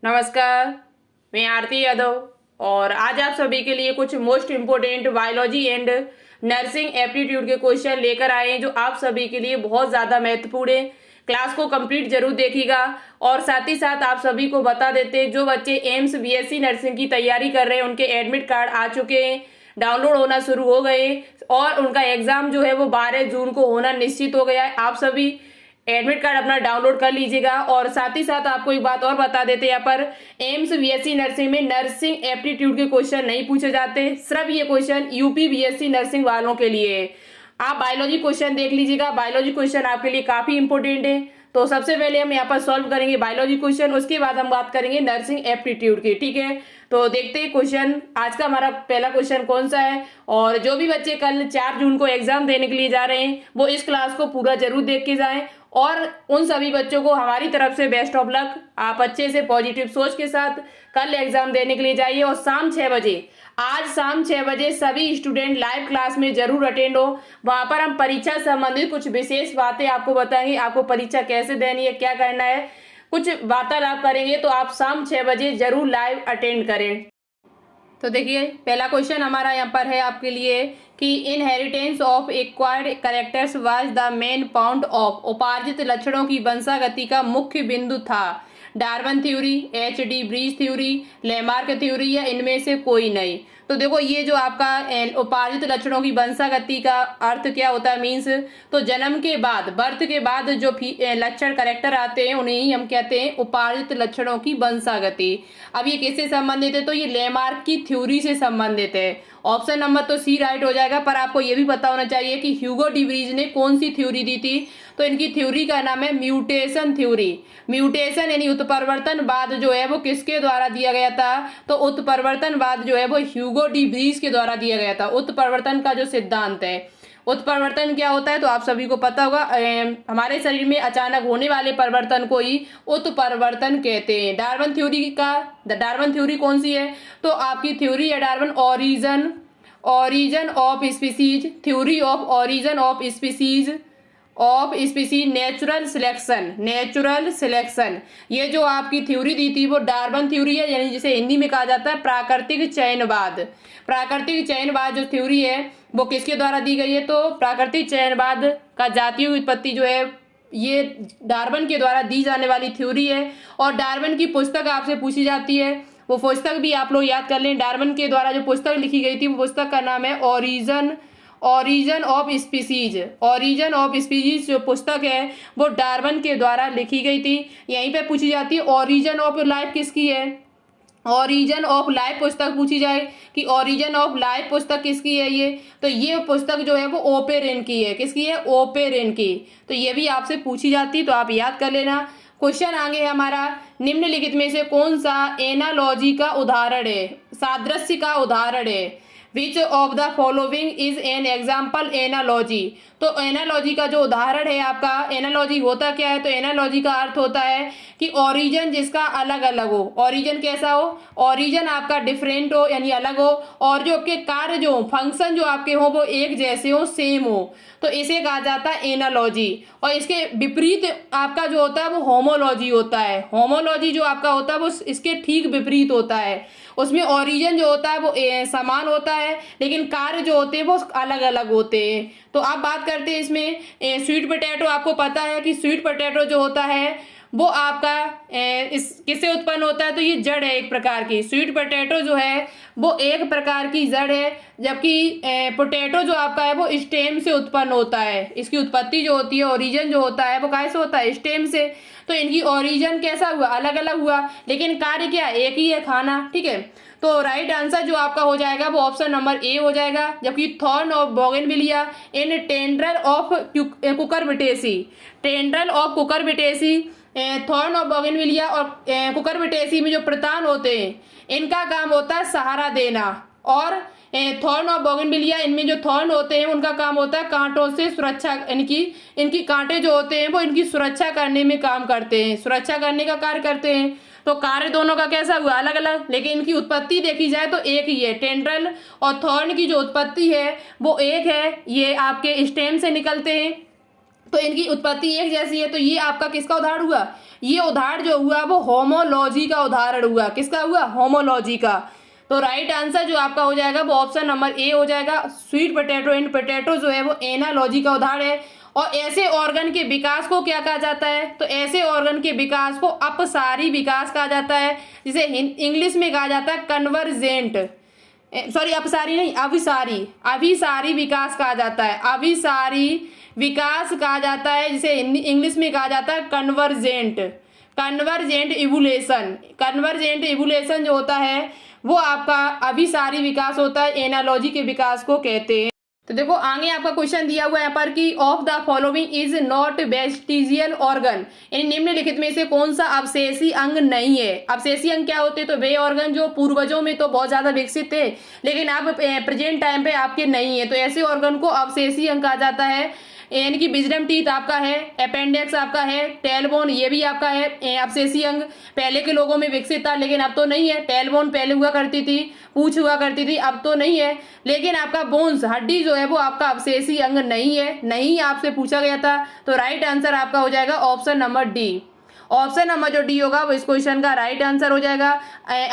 नमस्कार, मैं आरती यादव और आज आप सभी के लिए कुछ most important biology and nursing aptitude के क्वेश्चन लेकर आए हैं जो आप सभी के लिए बहुत ज़्यादा महत्वपूर्ण है। क्लास को कंप्लीट जरूर देखिएगा और साथ ही साथ आप सभी को बता देते हैं जो बच्चे एम्स बीएससी नर्सिंग की तैयारी कर रहे हैं उनके एडमिट कार्ड आ चुके हैं, डाउनलोड होना शुरू हो गए और उनका एग्ज़ाम जो है वो 12 जून को होना निश्चित हो गया है। आप सभी एडमिट कार्ड अपना डाउनलोड कर लीजिएगा। और साथ ही साथ आपको एक बात और बता देते हैं, यहाँ पर एम्स बीएससी नर्सिंग में नर्सिंग एप्टीट्यूड के क्वेश्चन नहीं पूछे जाते, सिर्फ ये क्वेश्चन यूपी बीएससी नर्सिंग वालों के लिए है। आप बायोलॉजी क्वेश्चन देख लीजिएगा, बायोलॉजी क्वेश्चन आपके लिए काफी इंपॉर्टेंट है। तो सबसे पहले हम यहाँ पर सॉल्व करेंगे बायोलॉजी क्वेश्चन, उसके बाद हम बात करेंगे नर्सिंग एप्टीट्यूड की। ठीक है, तो देखते हैं क्वेश्चन आज का हमारा पहला क्वेश्चन कौन सा है। और जो भी बच्चे कल 4 जून को एग्जाम देने के लिए जा रहे हैं वो इस क्लास को पूरा जरूर देख के जाएं और उन सभी बच्चों को हमारी तरफ से बेस्ट ऑफ लक। आप अच्छे से पॉजिटिव सोच के साथ कल एग्जाम देने के लिए जाइए और शाम 6 बजे, आज शाम 6 बजे सभी स्टूडेंट लाइव क्लास में जरूर अटेंड हो। वहां पर हम परीक्षा संबंधित कुछ विशेष बातें आपको बताएंगे, आपको परीक्षा कैसे देनी है, क्या करना है, कुछ वार्तालाप करेंगे। तो आप शाम 6 बजे जरूर लाइव अटेंड करें। तो देखिए पहला क्वेश्चन हमारा यहाँ पर है आपके लिए कि inheritance of acquired characters was the main point of, उपार्जित लक्षणों की वंशागति का मुख्य बिंदु था। डार्विन थ्योरी, एच.डी. ब्रीज थ्योरी, लेमार्क थ्योरी या इनमें से कोई नहीं। तो देखो ये जो आपका उपार्जित लक्षणों की वंशागति का अर्थ क्या होता है, मीन्स तो जन्म के बाद, बर्थ के बाद जो लक्षण कैरेक्टर आते हैं उन्हें ही हम कहते हैं उपार्जित लक्षणों की वंशागति। अब ये किससे संबंधित है, तो ये लेमार्क की थ्योरी से संबंधित है। ऑप्शन नंबर तो सी राइट हो जाएगा, पर आपको ये भी पता होना चाहिए कि ह्यूगो डी व्रीज ने कौन सी थ्योरी दी थी। तो इनकी थ्योरी का नाम है म्यूटेशन थ्योरी। म्यूटेशन यानी उत्परिवर्तनवाद जो है वो किसके द्वारा दिया गया था, तो उत्परिवर्तनवाद जो है वो ह्यूगो डी व्रीज के द्वारा दिया गया था। उत्परिवर्तन का जो सिद्धांत है, उत्परिवर्तन क्या होता है तो आप सभी को पता होगा, हमारे शरीर में अचानक होने वाले परिवर्तन को ही उत्परिवर्तन कहते हैं। डार्विन थ्योरी कौन सी है, तो आपकी थ्योरी है Darwin origin of species, theory of origin of species natural selection. ये जो आपकी थ्योरी दी थी वो डार्विन थ्योरी है, यानी जिसे हिंदी में कहा जाता है प्राकृतिक चयनवाद। प्राकृतिक चयनवाद जो थ्योरी है वो किसके द्वारा दी गई है, तो प्राकृतिक चयनवाद का जातीय उत्पत्ति जो है ये डार्विन के द्वारा दी जाने वाली थ्योरी है। और डार्विन की पुस्तक आपसे पूछी जाती है, वो पुस्तक भी आप लोग याद कर लें। डार्विन के द्वारा जो पुस्तक लिखी गई थी वो पुस्तक का नाम है ऑरिजन ऑफ स्पीसीज जो पुस्तक है वो डार्विन के द्वारा लिखी गई थी। यहीं पे पूछी जाती है ऑरिजन ऑफ लाइफ किसकी है, ऑरिजन ऑफ लाइफ पुस्तक पूछी जाए कि ऑरिजन ऑफ लाइफ पुस्तक किसकी है ये, तो ये पुस्तक जो है वो ओपेरेन की है। किसकी है, ओपेरेन की। तो ये भी आपसे पूछी जाती, तो आप याद कर लेना। क्वेश्चन आगे हमारा, निम्नलिखित में से कौन सा एनालॉजी का उदाहरण है, सादृश्य का उदाहरण है। Which of the following is an example analogy. तो एनालॉजी का जो उदाहरण है आपका, एनालॉजी होता क्या है, तो एनालॉजी का अर्थ होता है कि ओरिजिन जिसका अलग अलग हो। ओरिजिन कैसा हो, ओरिजिन आपका डिफरेंट हो यानी अलग हो, और जो आपके कार्य जो फंक्शन जो आपके हो वो एक जैसे हो, सेम हो, तो इसे कहा जाता है एनालॉजी। और इसके विपरीत आपका जो होता है वो होमोलॉजी होता है। होमोलॉजी जो आपका होता है वो इसके ठीक विपरीत होता है। उसमें ओरिजिन जो होता है वो समान होता है लेकिन कार्य जो होते हैं वो अलग अलग होते हैं। तो आप बात करते हैं इसमें स्वीट पोटैटो। आपको पता है कि स्वीट पोटैटो जो होता है वो आपका इस किससे उत्पन्न होता है, तो ये जड़ है एक प्रकार की। स्वीट पोटैटो जो है वो एक प्रकार की जड़ है, जबकि पोटैटो जो आपका है वो स्टेम से उत्पन्न होता है। इसकी उत्पत्ति जो होती है, ओरिजिन जो होता है वो कैसे होता है, स्टेम से। तो इनकी ओरिजिन कैसा हुआ, अलग अलग हुआ, लेकिन कार्य क्या एक ही है, खाना। ठीक है, तो राइट आंसर जो आपका हो जाएगा वो ऑप्शन नंबर ए हो जाएगा। जबकि thorn of bougainvillea in tendril of Cucurbitaceae, thorn of bougainvillea और कुकरबिटेसी में जो प्रतान होते हैं इनका काम होता है सहारा देना, और थॉर्न ऑफ बोगनविलिया इनमें जो थॉर्न होते हैं उनका काम होता है कांटों से सुरक्षा, इनकी कांटे जो होते हैं वो इनकी सुरक्षा करने में काम करते हैं, सुरक्षा करने का कार्य करते हैं। तो कार्य दोनों का कैसा हुआ, अलग अलग, लेकिन इनकी उत्पत्ति देखी जाए तो एक ही है। टेंड्रल और थॉर्न की जो उत्पत्ति है वो एक है, ये आपके स्टेम से निकलते हैं। तो इनकी उत्पत्ति एक जैसी है। तो ये आपका किसका उदाहरण हुआ? ये उदाहरण जो हुआ वो होमोलॉजी का उदाहरण हुआ। किसका हुआ? होमोलॉजी का। तो राइट आंसर जो आपका हो जाएगा वो ऑप्शन नंबर ए हो जाएगा। स्वीट पोटैटो एंड पोटैटो जो है वो एनालॉजी का उदाहरण है। और ऐसे ऑर्गन के विकास को क्या कहा जाता है? तो ऐसे ऑर्गन के विकास को अपसारी विकास कहा जाता है, जिसे इंग्लिश में कहा जाता है कन्वर्जेंट, सॉरी अपसारी नहीं, अभिसारी, अभिसारी विकास कहा जाता है। अभिसारी विकास कहा जाता है, जिसे इंग्लिश में कहा जाता है convergent, convergent evolution. Convergent evolution जो होता है वो आपका अभिसारी विकास होता है, एनालॉजी के विकास को कहते हैं। तो देखो आगे आपका क्वेश्चन दिया हुआ है यहाँ पर कि of the following is not vestigial organ, यानी निम्नलिखित में से कौन सा अवशेषी अंग नहीं है। अवशेषी अंग क्या होते हैं? तो वे ऑर्गन जो पूर्वजों में तो बहुत ज्यादा विकसित थे लेकिन अब प्रेजेंट टाइम पे आपके नहीं है, तो ऐसे ऑर्गन को अवशेषी अंग कहा जाता है। यानी कि विजडम टीथ आपका है, अपेंडिक्स आपका है, टेलबोन ये भी आपका है अवशेषी अंग। पहले के लोगों में विकसित था लेकिन अब तो नहीं है। टेलबोन पहले हुआ करती थी, पूंछ हुआ करती थी, अब तो नहीं है। लेकिन आपका बोन्स हड्डी जो है वो आपका अवशेषी अंग नहीं है, नहीं आपसे पूछा गया था। तो राइट आंसर आपका हो जाएगा option number D. Option number जो डी होगा वो इस क्वेश्चन का राइट आंसर हो जाएगा।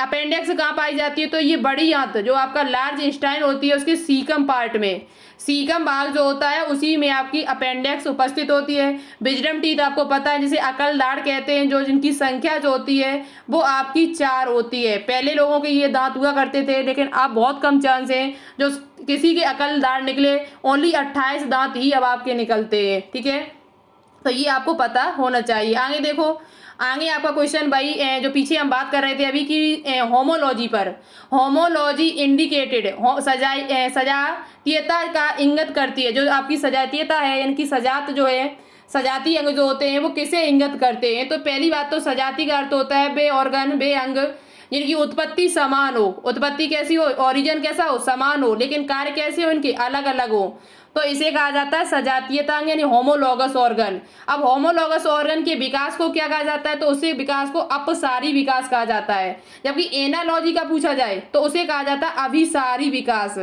अपेंडिक्स कहाँ पाई जाती है? तो ये बड़ी आंत जो आपका लार्ज इंस्टाइन होती है उसके सीकम पार्ट में, सीकम भाग जो होता है उसी में आपकी अपेंडिक्स उपस्थित होती है। विजडम टीथ आपको पता है जिसे अकल दाढ़ कहते हैं, जो जिनकी संख्या जो होती है वो आपकी 4 होती है। पहले लोगों के ये दांत हुआ करते थे लेकिन अब बहुत कम चांस है जो किसी के अकल दाढ़ निकले। ओनली 28 दांत ही अब आपके निकलते हैं, ठीक है। तो ये आपको पता होना चाहिए। आगे देखो, आगे आपका क्वेश्चन भाई जो पीछे हम बात कर रहे थे अभी की होमोलॉजी पर। होमोलॉजी इंडिकेटेड सजातीयता का इंगित करती है। जो आपकी सजातीयता है यानी कि सजात जो है, सजाती अंग जो होते हैं वो किसे इंगित करते हैं? तो पहली बात तो सजाती का अर्थ होता है बे ऑर्गन, बे अंग, जिनकी उत्पत्ति समान हो। उत्पत्ति कैसी हो? ओरिजिन कैसा हो? समान हो, लेकिन कार्य कैसे हो? इनके अलग अलग हो। तो इसे कहा जाता है सजातीयता अंग यानी होमोलॉगस ऑर्गन। अब होमोलॉगस ऑर्गन के विकास को क्या कहा जाता है? तो उसे विकास को अपसारी विकास कहा जाता है। जबकि एनालॉजी का पूछा जाए तो उसे कहा जाता है अभिसारी विकास।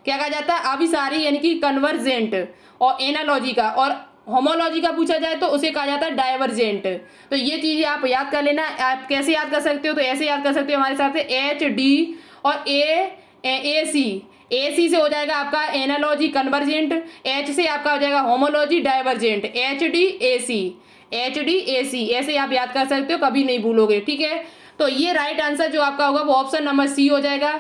क्या कहा जाता है? अभिसारी यानी कि कन्वर्जेंट। और एनालॉजी का और होमोलॉजी का पूछा जाए तो उसे कहा जाता है डाइवर्जेंट। तो ये चीजें आप याद कर लेना। आप कैसे याद कर सकते हो? तो ऐसे याद कर सकते हो हमारे साथ से HD और AC से हो जाएगा आपका एनालॉजी कन्वर्जेंट, H से आपका हो जाएगा होमोलॉजी डाइवर्जेंट, HD AC ऐसे आप याद कर सकते हो, कभी नहीं भूलोगे, ठीक है। तो ये राइट आंसर जो आपका होगा वो ऑप्शन नंबर सी हो जाएगा।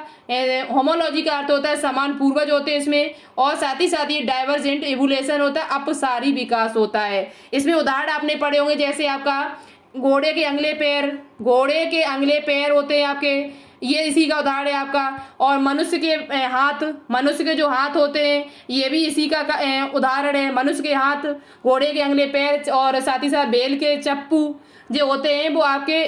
होमोलॉजी का अर्थ होता है समान पूर्वज होते हैं इसमें, और साथ ही ये डाइवर्जेंट इवोल्यूशन होता है, अपसारी विकास होता है। इसमें उदाहरण आपने पढ़े होंगे जैसे आपका घोड़े के अंगले पैर होते हैं आपके, ये इसी का उदाहरण है आपका। और मनुष्य के जो हाथ होते हैं ये भी इसी का उदाहरण है। मनुष्य के हाथ, घोड़े के अंगले पैर और साथ ही साथ बैल के चप्पू जो होते हैं वो आपके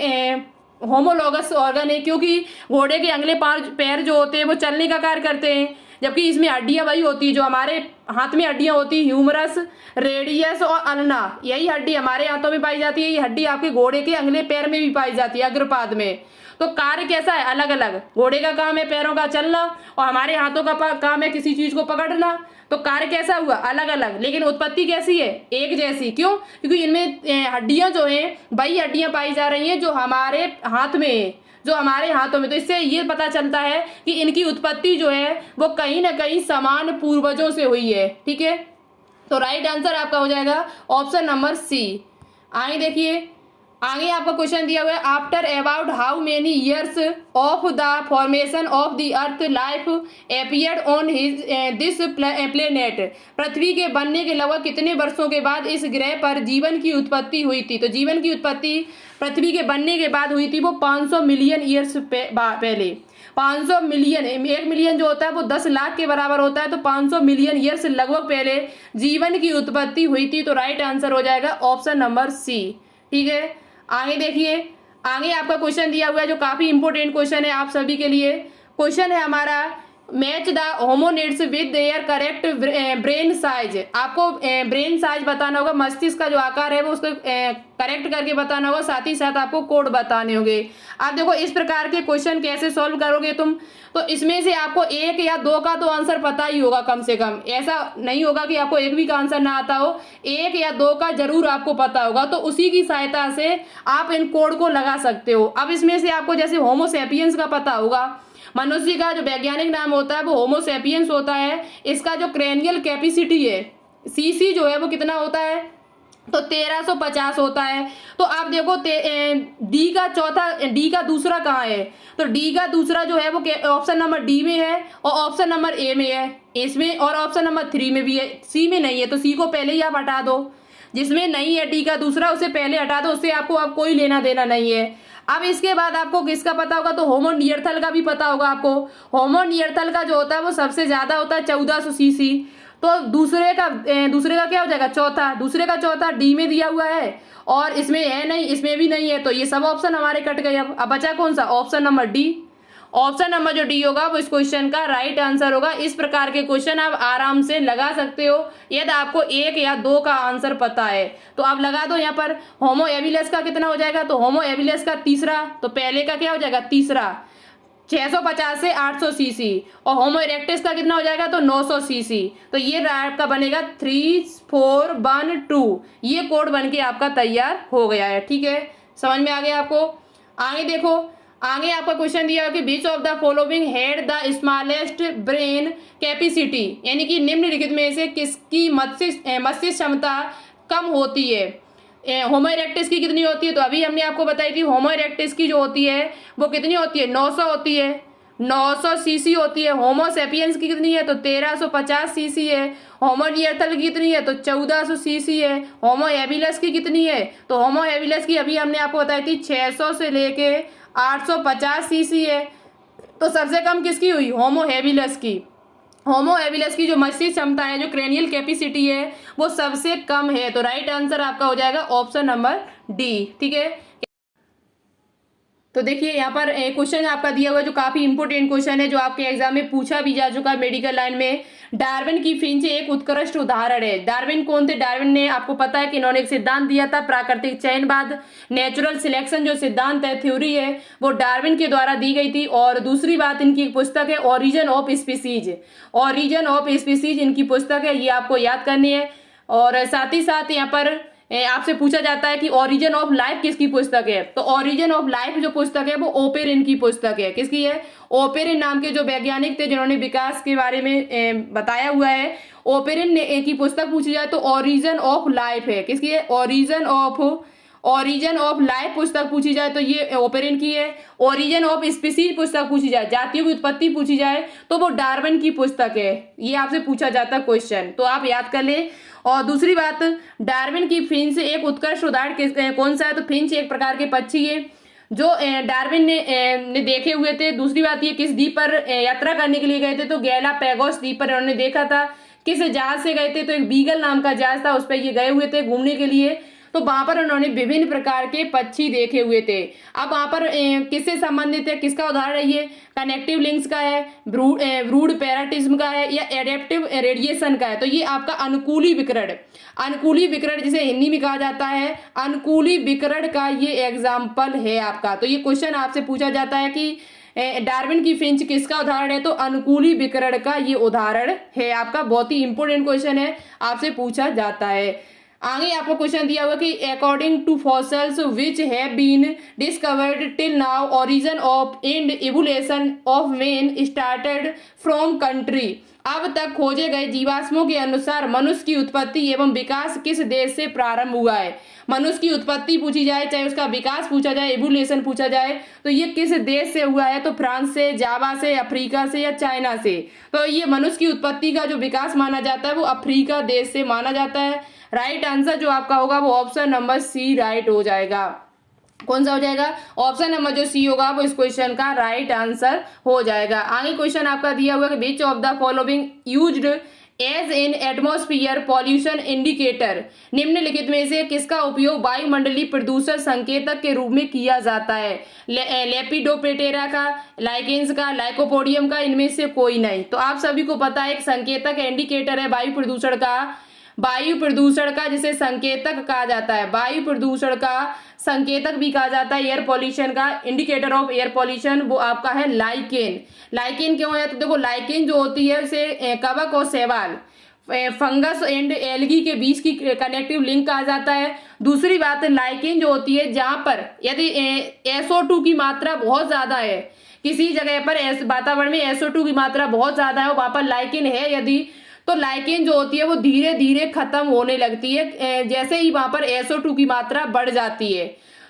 होमोलॉगस ऑर्गन है, क्योंकि घोड़े के अंगले पैर जो होते हैं वो चलने का कार्य करते हैं। जबकि इसमें हड्डियां वही होती है जो हमारे हाथ में हड्डियां होती है, ह्यूमरस, रेडियस और अल्ना, यही हड्डी हमारे हाथों में पाई जाती है। ये हड्डी आपके घोड़े के अंगले पैर में भी पाई जाती है, अग्रपाद में। तो कार्य कैसा है? अलग अलग। घोड़े का काम है पैरों का चलना और हमारे हाथों का काम है किसी चीज को पकड़ना। तो कार्य कैसा हुआ? अलग अलग, लेकिन उत्पत्ति कैसी है? एक जैसी। क्यों? क्योंकि इनमें हड्डियां जो हैं वही हड्डियां पाई जा रही हैं जो हमारे हाथ में है, जो हमारे हाथों में। तो इससे ये पता चलता है कि इनकी उत्पत्ति जो है वो कहीं ना कहीं समान पूर्वजों से हुई है, ठीक है। तो राइट आंसर आपका हो जाएगा ऑप्शन नंबर सी। आगे देखिए, आगे आपका क्वेश्चन दिया हुआ है after about how many years of the formation of the earth life appeared on this planet. पृथ्वी के बनने के लगभग कितने वर्षों के बाद इस ग्रह पर जीवन की उत्पत्ति हुई थी? तो जीवन की उत्पत्ति पृथ्वी के बनने के बाद हुई थी वो 500 मिलियन ईयर्स पहले। 500 मिलियन, 1 मिलियन जो होता है वो 10 लाख के बराबर होता है। तो 500 मिलियन ईयर्स लगभग पहले जीवन की उत्पत्ति हुई थी। तो राइट आंसर हो जाएगा ऑप्शन नंबर सी, ठीक है। आगे देखिए, आगे आपका क्वेश्चन दिया हुआ है जो काफी इंपोर्टेंट क्वेश्चन है आप सभी के लिए। क्वेश्चन है हमारा match the hominids with their correct brain size. आपको ब्रेन साइज बताना होगा, मस्तिष्क का जो आकार है वो उसको करेक्ट करके बताना होगा, साथ ही साथ आपको कोड बताने होंगे। आप देखो इस प्रकार के क्वेश्चन कैसे सॉल्व करोगे तुम, तो इसमें से आपको एक या दो का तो आंसर पता ही होगा कम से कम, ऐसा नहीं होगा कि आपको एक भी का आंसर ना आता हो, एक या दो का जरूर आपको पता होगा, तो उसी की सहायता से आप इन कोड को लगा सकते हो। अब इसमें से आपको जैसे होमोसेपियंस का पता होगा, मनुष्य का जो वैज्ञानिक नाम होता है वो होमोसेपियंस होता है। इसका जो क्रेनियल कैपेसिटी है सीसी जो है वो कितना होता है, तो 1350 होता है। तो आप देखो डी का दूसरा कहाँ है, तो डी का दूसरा जो है वो ऑप्शन नंबर डी में है और ऑप्शन नंबर ए में है इसमें, और ऑप्शन नंबर 3 में भी है, सी में नहीं है, तो सी को पहले ही आप हटा दो। जिसमें नहीं है डी का दूसरा उसे पहले हटा दो, उससे आपको अब कोई लेना देना नहीं है। अब इसके बाद आपको किसका पता होगा, तो होमोनियरथल का भी पता होगा आपको। होमोनियरथल का जो होता है वो सबसे ज्यादा होता है 1400 सीसी। तो दूसरे का क्या हो जाएगा, चौथा, दूसरे का चौथा डी में दिया हुआ है और इसमें है नहीं, इसमें भी नहीं है, तो ये सब ऑप्शन हमारे कट गए। अब बचा कौन सा, option number D. Option number जो डी होगा वो इस क्वेश्चन का राइट आंसर होगा। इस प्रकार के क्वेश्चन आप आराम से लगा सकते हो यदि आपको एक या दो का आंसर पता है। तो आप लगा दो यहाँ पर होमो एबिलिस का कितना हो जाएगा, तो होमो एबिलिस का तीसरा, तो पहले का क्या हो जाएगा, तीसरा 650 से 800 सीसी, और होमो इरेक्टस का कितना हो जाएगा, तो 900 सीसी। तो ये आपका बनेगा 3412, ये कोड बन के आपका तैयार हो गया है। ठीक है, समझ में आ गया आपको। आगे देखो, आगे आपका क्वेश्चन दिया है कि which of the following had the smallest brain capacity, यानी कि निम्नलिखित में से किसकी मस्तिष्क क्षमता कम होती है। होमो इरेक्टस की कितनी होती है, तो अभी हमने आपको बताई थी होमो इरेक्टस की जो होती है वो कितनी होती है, 900 होती है, 900 सीसी होती है। होमो सेपियंस की कितनी है, तो 1350 सीसी है। होमो नियरथल की कितनी है, तो 1400 सीसी है। होमो एबिलस की कितनी है, तो होमो एबिलस की अभी हमने आपको बताई थी 600 से लेके 850 सीसी है। तो सबसे कम किसकी हुई, होमो एबिलस की। होमो एबिलस की जो मस्तिष्क क्षमता है, जो क्रेनियल कैपेसिटी है, वो सबसे कम है। तो राइट आंसर आपका हो जाएगा ऑप्शन नंबर डी। ठीक है, तो देखिए यहाँ पर क्वेश्चन आपका दिया हुआ जो काफी इंपोर्टेंट क्वेश्चन है, जो आपके एग्जाम में पूछा भी जा चुका है मेडिकल लाइन में। डार्विन की फिंच एक उत्कृष्ट उदाहरण है। डार्विन कौन थे, डार्विन ने आपको पता है कि इन्होंने एक सिद्धांत दिया था, प्राकृतिक चयनवाद, नेचुरल सिलेक्शन जो सिद्धांत है, थ्योरी है, वो डार्विन के द्वारा दी गई थी। और दूसरी बात, इनकी एक पुस्तक है origin of species, origin of species इनकी पुस्तक है, ये आपको याद करनी है। और साथ ही साथ यहाँ पर आपसे पूछा जाता है कि ओरिजिन ऑफ लाइफ किसकी पुस्तक है, तो ओरिजिन ऑफ लाइफ जो पुस्तक है वो ओपेरिन की पुस्तक है। किसकी है, ओपेरिन नाम के जो वैज्ञानिक थे जिन्होंने विकास के बारे में बताया हुआ है, ओपेरिन ने की पुस्तक पूछी जाए तो ओरिजिन ऑफ लाइफ है। किसकी है, ओरिजिन ऑफ लाइफ पुस्तक पूछी जाए तो ये ओपेरिन की है। ओरिजिन ऑफ स्पीसीज पुस्तक पूछी जाए, जातियों की उत्पत्ति पूछी जाए तो वो डार्विन की पुस्तक है। ये आपसे पूछा जाता है क्वेश्चन, तो आप याद कर ले। और दूसरी बात, डार्विन की फिंच एक उत्कृष्ट उदाहरण कौन सा है, तो फिंच एक प्रकार के पक्षी है जो डार्विन ने देखे हुए थे। दूसरी बात, ये किस द्वीप पर यात्रा करने के लिए गए थे, तो गैलापागोस द्वीप पर इन्होंने देखा था। किस जहाज से गए थे, तो एक बीगल नाम का जहाज था, उस पर ये गए हुए थे घूमने के लिए। तो वहां पर उन्होंने विभिन्न प्रकार के पक्षी देखे हुए थे। अब वहां पर किससे संबंधित है, किसका उदाहरण है, ये कनेक्टिव लिंक्स का है, ब्रूड पैराटिज्म का है, या एडेप्टिव रेडिएशन का है। तो ये आपका अनुकूली विकिरण जिसे हिंदी में कहा जाता है, अनुकूली विकिरण का ये एग्जाम्पल है आपका। तो ये क्वेश्चन आपसे पूछा जाता है कि डार्विन की फिंच किसका उदाहरण है, तो अनुकूली विकिरण का ये उदाहरण है आपका। बहुत ही इंपोर्टेंट क्वेश्चन है, आपसे पूछा जाता है। आगे आपको क्वेश्चन दिया हुआ कि according to fossils which have been discovered till now origin of and evolution of man started from country. अब तक खोजे गए जीवाश्मों के अनुसार मनुष्य की उत्पत्ति एवं विकास किस देश से प्रारंभ हुआ है। मनुष्य की उत्पत्ति पूछी जाए, चाहे उसका विकास पूछा जाए, इवोल्यूशन पूछा जाए, तो ये किस देश से हुआ है, तो फ्रांस से, जावा से, अफ्रीका से, या चाइना से। तो ये मनुष्य की उत्पत्ति का जो विकास माना जाता है वो अफ्रीका देश से माना जाता है। राइट आंसर जो आपका होगा वो ऑप्शन नंबर सी राइट हो जाएगा। कौन सा हो जाएगा, ऑप्शन नंबर जो सी होगा वो इस क्वेश्चन का राइट आंसर हो जाएगा। आगे क्वेश्चन आपका दिया हुआ है कि which of the following used as in atmosphere pollution indicator, निम्नलिखित में से किसका उपयोग वायुमंडलीय प्रदूषण संकेतक के रूप में किया जाता है? लेपिडोप्टेरा का, लाइकेंस का, लाइकोपोडियम का, इनमें से कोई नहीं। तो आप सभी को पता है एक संकेतक इंडिकेटर है वायु प्रदूषण का जिसे संकेतक कहा जाता है, वायु प्रदूषण का संकेतक भी कहा जाता है, एयर पॉल्यूशन का इंडिकेटर ऑफ एयर पॉल्यूशन, वो आपका है लाइकेन। लाइकेन क्यों है? तो देखो लाइकेन जो होती है उसे कवक और शैवाल, फंगस एंड एल्गी के बीच की कनेक्टिव लिंक कहा जाता है। दूसरी बात लाइकेन जो होती है जहां पर यदि SO2 की मात्रा बहुत ज्यादा है, किसी जगह पर वातावरण में SO2 की मात्रा बहुत ज्यादा है, वहां पर लाइकेन है यदि, तो लाइकेन जो होती है वो धीरे धीरे खत्म होने लगती है जैसे ही वहां पर SO2 की मात्रा बढ़ जाती है।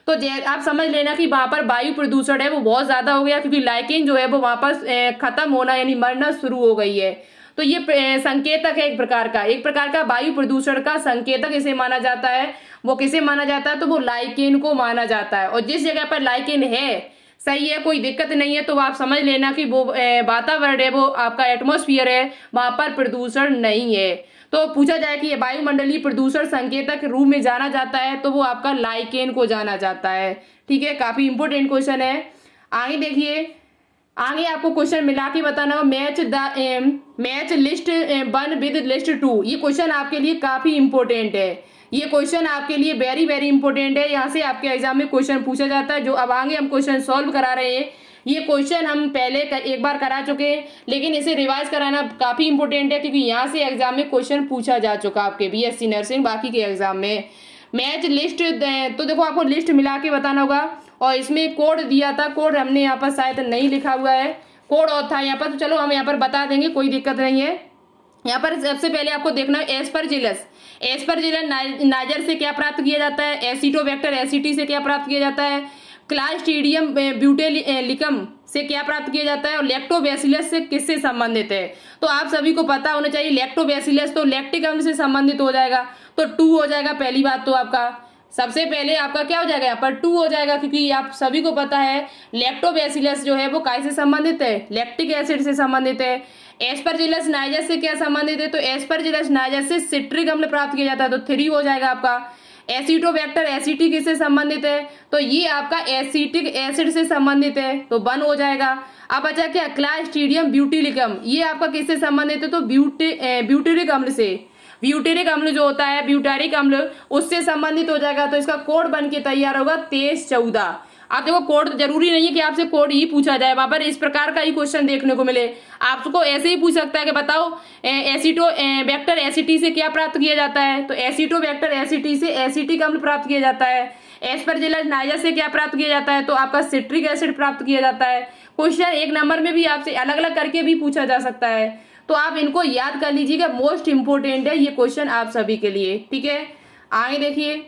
तो आप समझ लेना कि वहां पर वायु प्रदूषण है वो बहुत ज्यादा हो गया, क्योंकि लाइकेन जो है वो वहां पर खत्म होना यानी मरना शुरू हो गई है। तो ये संकेतक है एक प्रकार का वायु प्रदूषण का संकेतक इसे माना जाता है। वो किसे माना जाता है? तो वो लाइकेन को माना जाता है। और जिस जगह पर लाइकेन है, सही है, कोई दिक्कत नहीं है, तो आप समझ लेना कि वो वातावरण है, वो आपका एटमॉस्फेयर है, वहां पर प्रदूषण नहीं है। तो पूछा जाए कि ये वायुमंडलीय प्रदूषण संकेतक रूप में जाना जाता है, तो वो आपका लाइकेन को जाना जाता है। ठीक है, काफी इंपोर्टेंट क्वेश्चन है। आगे देखिए, आगे आपको क्वेश्चन मिला के बताना हो, मैच लिस्ट 1 विद लिस्ट 2। ये क्वेश्चन आपके लिए काफी इंपोर्टेंट है, ये क्वेश्चन आपके लिए वेरी वेरी इंपॉर्टेंट है। यहाँ से आपके एग्जाम में क्वेश्चन पूछा जाता है। जो अब आगे हम क्वेश्चन सॉल्व करा रहे हैं, ये क्वेश्चन हम पहले एक बार करा चुके हैं, लेकिन इसे रिवाइज कराना काफी इंपॉर्टेंट है, क्योंकि यहाँ से एग्जाम में क्वेश्चन पूछा जा चुका आपके BSc नर्सिंग बाकी के एग्जाम में। मैच लिस्ट, तो देखो आपको लिस्ट मिला के बताना होगा, और इसमें कोड दिया था, कोड हमने यहाँ पर शायद नहीं लिखा हुआ है, कोड और था यहाँ पर, तो चलो हम यहाँ पर बता देंगे, कोई दिक्कत नहीं है। यहाँ पर सबसे पहले आपको देखना है एस्परजिलस नाइजर से क्या प्राप्त किया जाता है, एसिटोबैक्टर एसिटी से क्या प्राप्त किया जाता है, क्लास्ट्रीडियम ब्यूटेलिकम से क्या प्राप्त किया जाता है, और लैक्टोबैसिलस से किससे संबंधित है? तो आप सभी को पता होना चाहिए, लैक्टोबैसिलस तो लैक्टिक अम्ल से संबंधित हो जाएगा, तो 2 हो जाएगा पहली बात। तो आपका सबसे पहले आपका क्या हो जाएगा? यहाँ पर 2 हो जाएगा, क्योंकि आप सभी को पता है लैक्टोबैसिलस जो है वो कैसे संबंधित है? लैक्टिक एसिड से संबंधित है। एस्परजिलस नाइजर से क्या संबंधित है? तो एस्परजिलस नाइजर से सिट्रिक अम्ल प्राप्त किया जाता है, तो 3 हो जाएगा आपका। एसिटोबैक्टर एसिटी किससे संबंधित है? तो ये आपका एसिटिक एसिड से संबंधित है, तो 1 हो जाएगा। अब बचा क्या? क्लास्ट्रीडियम ब्यूटिलिकम, ये आपका किससे संबंधित है? तो ब्यूटेरिक अम्ल से, ब्यूटेरिक अम्ल जो होता है, ब्यूटारिक अम्ल, उससे संबंधित हो जाएगा। तो इसका कोड बन के तैयार होगा 2314। आप देखो कोड जरूरी नहीं है कि आपसे कोड ही पूछा जाए, वहां पर इस प्रकार का ही क्वेश्चन देखने को मिले। आपको ऐसे ही पूछ सकता है कि बताओ एसिटोबैक्टर एसिटी से क्या प्राप्त किया जाता है? तो एसिटोबैक्टर एसिटी से एसिटिक अम्ल प्राप्त किया जाता है। एस्परजिलस नाइजर से क्या प्राप्त किया जाता है? तो आपका सिट्रिक एसिड प्राप्त किया जाता है। क्वेश्चन 1 नंबर में भी आपसे अलग अलग करके भी पूछा जा सकता है, तो आप इनको याद कर लीजिएगा, मोस्ट इंपोर्टेंट है ये क्वेश्चन आप सभी के लिए। ठीक है, आगे देखिए,